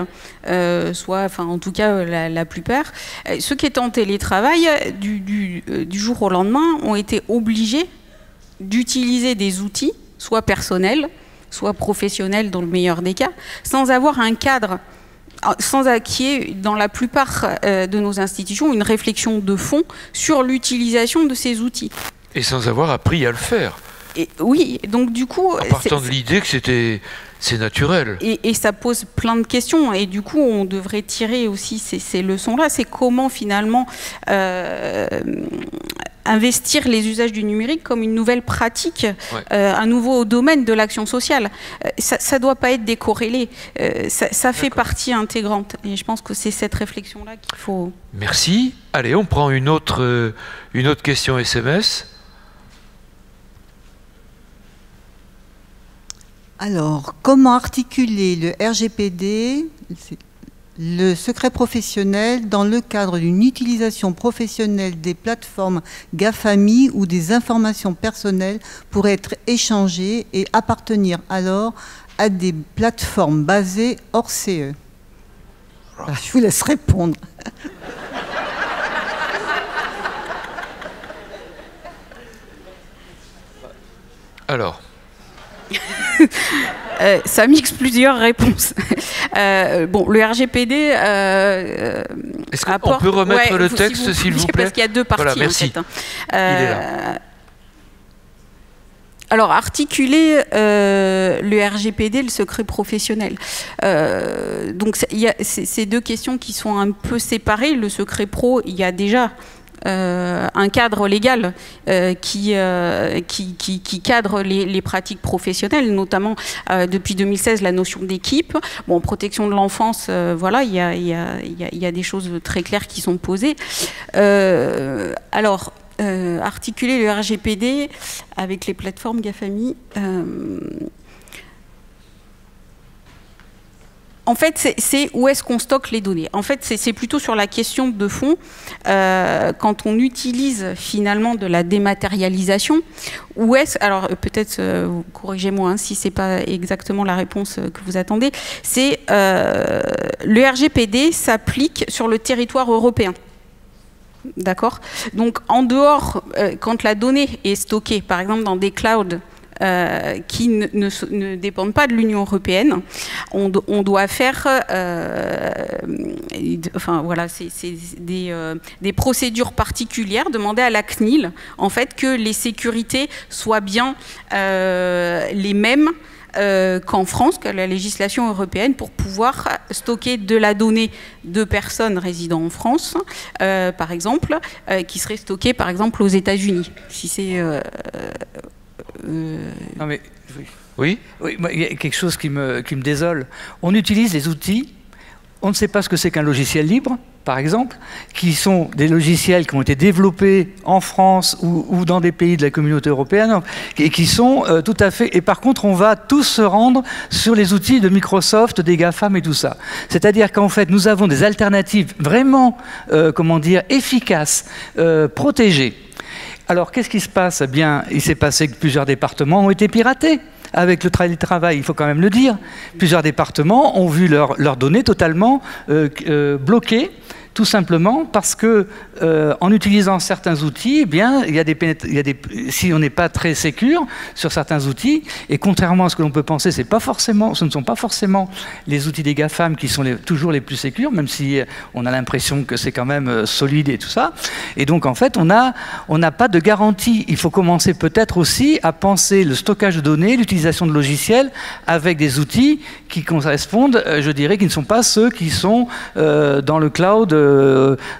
soit, enfin en tout cas la plupart. Ceux qui étaient en télétravail, du jour au lendemain, ont été obligés d'utiliser des outils, soit personnels, soit professionnels dans le meilleur des cas, sans avoir un cadre, sans qu'il y ait dans la plupart de nos institutions une réflexion de fond sur l'utilisation de ces outils. Et sans avoir appris à le faire. Et, oui, donc du coup... En partant de l'idée que c'est naturel. Et ça pose plein de questions. Et du coup, on devrait tirer aussi ces leçons-là. C'est comment finalement investir les usages du numérique comme une nouvelle pratique, un nouveau domaine de l'action sociale. Ça ne doit pas être décorrélé. Ça fait partie intégrante. Et je pense que c'est cette réflexion-là qu'il faut... Merci. Allez, on prend une autre question SMS. Alors, comment articuler le RGPD, le secret professionnel, dans le cadre d'une utilisation professionnelle des plateformes GAFAMI où des informations personnelles pourraient être échangées et appartenir alors à des plateformes basées hors CE? Alors, je vous laisse répondre. Alors ça mixe plusieurs réponses. Bon, le RGPD est-ce qu'on peut remettre le texte, s'il vous plaît? Parce qu'il y a deux parties, voilà, merci. en fait. Il est là. Alors, articuler le RGPD, le secret professionnel. Donc, il y a ces deux questions qui sont un peu séparées. Le secret pro, il y a déjà un cadre légal qui cadre les pratiques professionnelles, notamment depuis 2016 la notion d'équipe. Bon, protection de l'enfance, voilà, il y a des choses très claires qui sont posées. Alors, articuler le RGPD avec les plateformes GAFAMI. En fait, c'est où est-ce qu'on stocke les données. En fait, c'est plutôt sur la question de fond. Quand on utilise finalement de la dématérialisation, où est-ce... Alors, peut-être, corrigez-moi hein, si ce n'est pas exactement la réponse que vous attendez. C'est le RGPD s'applique sur le territoire européen. D'accord? Donc, en dehors, quand la donnée est stockée, par exemple dans des clouds, qui ne dépendent pas de l'Union européenne, on doit faire, enfin voilà, c'est des procédures particulières, demander à la CNIL en fait que les sécurités soient bien les mêmes qu'en France, que la législation européenne, pour pouvoir stocker de la donnée de personnes résidant en France, par exemple, qui serait stockée par exemple aux États-Unis, si c'est Non mais, oui. Oui, il y a quelque chose qui me désole. On utilise des outils, on ne sait pas ce que c'est qu'un logiciel libre, par exemple, qui sont des logiciels qui ont été développés en France ou dans des pays de la communauté européenne, et qui sont tout à fait... Et par contre, on va tous se rendre sur les outils de Microsoft, des GAFAM et tout ça. C'est-à-dire qu'en fait, nous avons des alternatives vraiment, comment dire, efficaces, protégées. Alors, qu'est-ce qui se passe? Eh bien, il s'est passé que plusieurs départements ont été piratés. Avec le télétravail, il faut quand même le dire. Plusieurs départements ont vu leurs données totalement bloquées, tout simplement parce que, en utilisant certains outils, eh bien, si on n'est pas très sécure sur certains outils, et contrairement à ce que l'on peut penser, ce ne sont pas forcément les outils des GAFAM qui sont toujours les plus sécures, même si on a l'impression que c'est quand même solide et tout ça. Et donc, en fait, on n'a pas de garantie. Il faut commencer peut-être aussi à penser le stockage de données, l'utilisation de logiciels avec des outils qui correspondent, je dirais, qui ne sont pas ceux qui sont dans le cloud,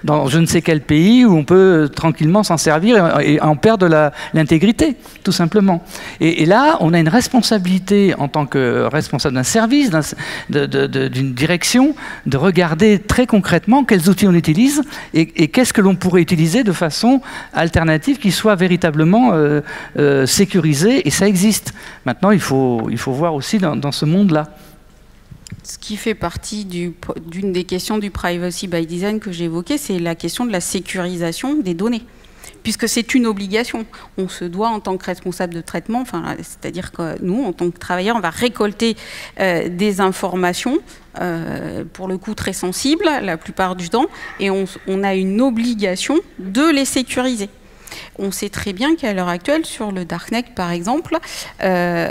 dans je ne sais quel pays où on peut tranquillement s'en servir et en perdre l'intégrité, tout simplement. Et là, on a une responsabilité en tant que responsable d'un service, d'une direction, de regarder très concrètement quels outils on utilise et qu'est-ce que l'on pourrait utiliser de façon alternative qui soit véritablement sécurisée, et ça existe. Maintenant, il faut voir aussi dans ce monde-là. Ce qui fait partie d'une des questions du privacy by design que j'ai évoquées, c'est la question de la sécurisation des données. Puisque c'est une obligation. On se doit, en tant que responsable de traitement, c'est-à-dire que nous, en tant que travailleurs, on va récolter des informations, pour le coup très sensibles, la plupart du temps, et on a une obligation de les sécuriser. On sait très bien qu'à l'heure actuelle, sur le Darknet, par exemple, la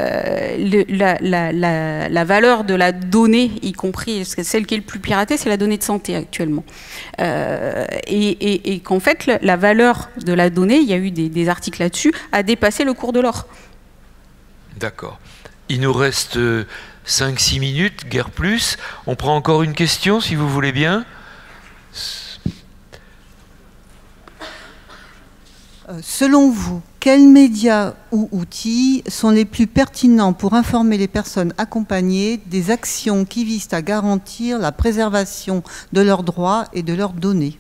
valeur de la donnée, y compris celle qui est le plus piratée, c'est la donnée de santé actuellement. Et qu'en fait, la valeur de la donnée, il y a eu des articles là-dessus, a dépassé le cours de l'or. D'accord. Il nous reste 5-6 minutes, guère plus. On prend encore une question, si vous voulez bien. Selon vous, quels médias ou outils sont les plus pertinents pour informer les personnes accompagnées des actions qui visent à garantir la préservation de leurs droits et de leurs données?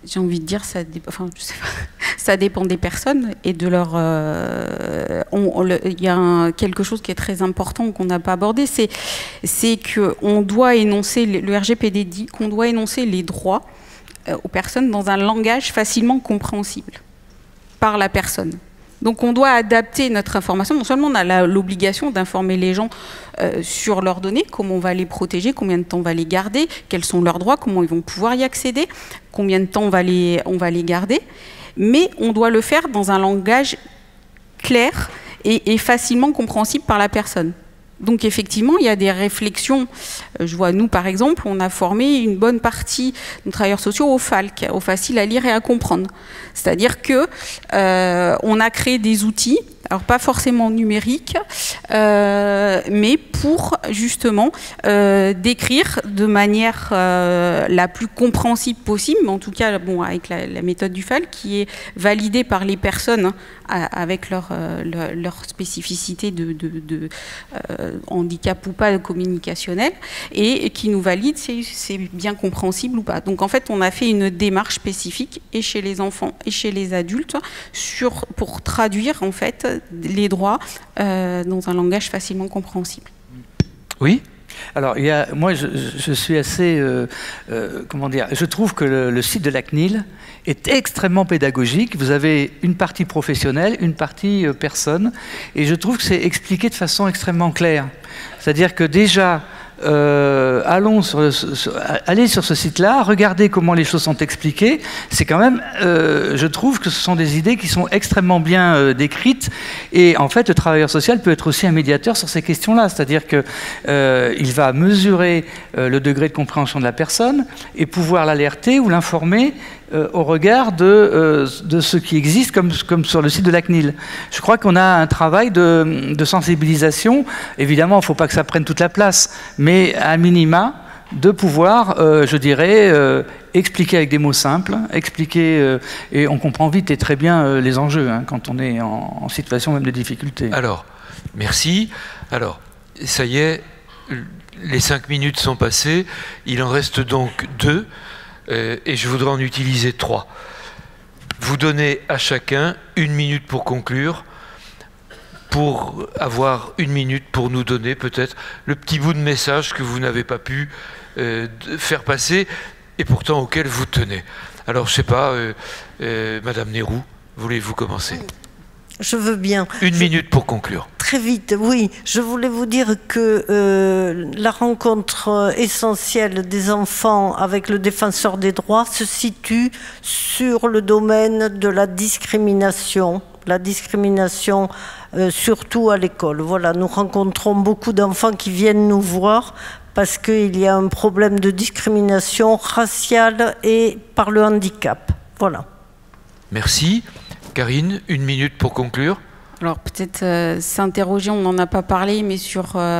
J'ai envie de dire, ça dépend, enfin, je sais pas, ça dépend des personnes et de leur... il y a quelque chose qui est très important qu'on n'a pas abordé, c'est qu'on doit énoncer, le RGPD dit qu'on doit énoncer les droits aux personnes dans un langage facilement compréhensible par la personne. Donc on doit adapter notre information. Non seulement on a l'obligation d'informer les gens sur leurs données, comment on va les protéger, combien de temps on va les garder, quels sont leurs droits, comment ils vont pouvoir y accéder, combien de temps on va les garder, mais on doit le faire dans un langage clair et facilement compréhensible par la personne. Donc effectivement, il y a des réflexions. Je vois, nous par exemple, on a formé une bonne partie de nos travailleurs sociaux au FALC, au facile à lire et à comprendre. C'est-à-dire que on a créé des outils, alors pas forcément numériques, mais pour justement décrire de manière la plus compréhensible possible, mais en tout cas bon, avec la méthode du FALC qui est validée par les personnes avec leur spécificité de handicap ou pas communicationnel, et qui nous valide si c'est bien compréhensible ou pas. Donc en fait, on a fait une démarche spécifique, et chez les enfants et chez les adultes, pour traduire en fait les droits dans un langage facilement compréhensible. Oui. Alors, moi, je suis assez... comment dire, je trouve que le site de la CNIL est extrêmement pédagogique. Vous avez une partie professionnelle, une partie personne, et je trouve que c'est expliqué de façon extrêmement claire. C'est-à-dire que déjà... allez sur ce site-là, regardez comment les choses sont expliquées. C'est quand même, je trouve que ce sont des idées qui sont extrêmement bien décrites. Et en fait, le travailleur social peut être aussi un médiateur sur ces questions-là. C'est-à-dire qu'il va mesurer le degré de compréhension de la personne et pouvoir l'alerter ou l'informer au regard de ce qui existe, comme sur le site de la CNIL. Je crois qu'on a un travail de sensibilisation. Évidemment, il ne faut pas que ça prenne toute la place, mais à minima, de pouvoir, je dirais, expliquer avec des mots simples, expliquer, et on comprend vite et très bien les enjeux, hein, quand on est en situation même de difficulté. Alors, merci. Alors, ça y est, les 5 minutes sont passées, il en reste donc 2. Et je voudrais en utiliser 3. Vous donnez à chacun 1 minute pour conclure, pour avoir 1 minute pour nous donner peut-être le petit bout de message que vous n'avez pas pu faire passer et pourtant auquel vous tenez. Alors, je ne sais pas, Madame Nérou, voulez-vous commencer ? Je veux bien. 1 minute pour conclure. Très vite, oui. Je voulais vous dire que la rencontre essentielle des enfants avec le défenseur des droits se situe sur le domaine de la discrimination. La discrimination, surtout à l'école. Voilà, nous rencontrons beaucoup d'enfants qui viennent nous voir parce qu'il y a un problème de discrimination raciale et par le handicap. Voilà. Merci. Karine, 1 minute pour conclure. Alors peut-être s'interroger, on n'en a pas parlé, mais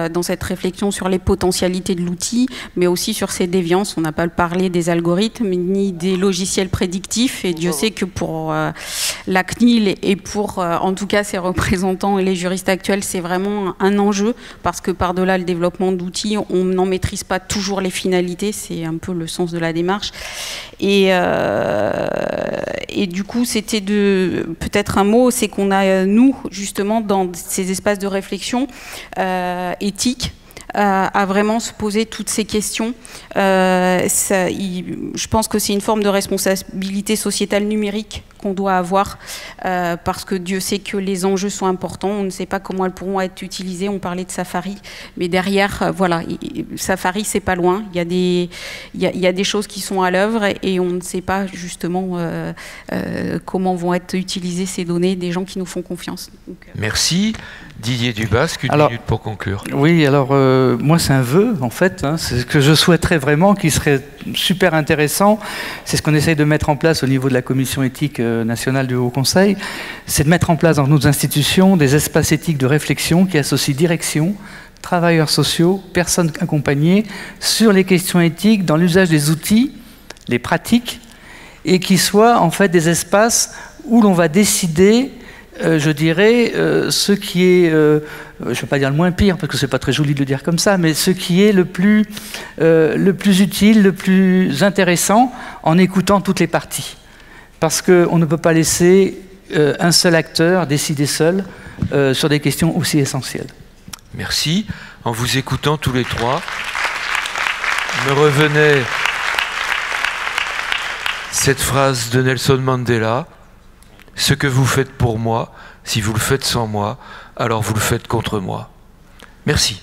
dans cette réflexion sur les potentialités de l'outil, mais aussi sur ses déviances. On n'a pas parlé des algorithmes ni des logiciels prédictifs, et Dieu sait que pour la CNIL et pour en tout cas ses représentants et les juristes actuels, c'est vraiment un enjeu, parce que par-delà le développement d'outils, on n'en maîtrise pas toujours les finalités, c'est un peu le sens de la démarche. Et du coup, c'était peut-être un mot, c'est qu'on a, nous, justement, dans ces espaces de réflexion éthique, à vraiment se poser toutes ces questions. Je pense que c'est une forme de responsabilité sociétale numérique qu'on doit avoir, parce que Dieu sait que les enjeux sont importants. On ne sait pas comment elles pourront être utilisées. On parlait de Safari, mais derrière, voilà, Safari, c'est pas loin. Il y a des choses qui sont à l'œuvre, et on ne sait pas justement comment vont être utilisées ces données des gens qui nous font confiance. Donc, merci. Didier Dubasque, 1 minute pour conclure. Oui, alors moi c'est un vœu en fait, hein, c'est ce que je souhaiterais vraiment, qui serait super intéressant, c'est ce qu'on essaye de mettre en place au niveau de la commission éthique nationale du Haut Conseil, c'est de mettre en place dans nos institutions des espaces éthiques de réflexion qui associent direction, travailleurs sociaux, personnes accompagnées sur les questions éthiques dans l'usage des outils, les pratiques, et qui soient en fait des espaces où l'on va décider, je dirais, ce qui est, je ne vais pas dire le moins pire, parce que ce n'est pas très joli de le dire comme ça, mais ce qui est le plus utile, le plus intéressant, en écoutant toutes les parties. Parce qu'on ne peut pas laisser un seul acteur décider seul sur des questions aussi essentielles. Merci. En vous écoutant tous les trois, me revenait cette phrase de Nelson Mandela: « Ce que vous faites pour moi, Si vous le faites sans moi, alors vous le faites contre moi. Merci.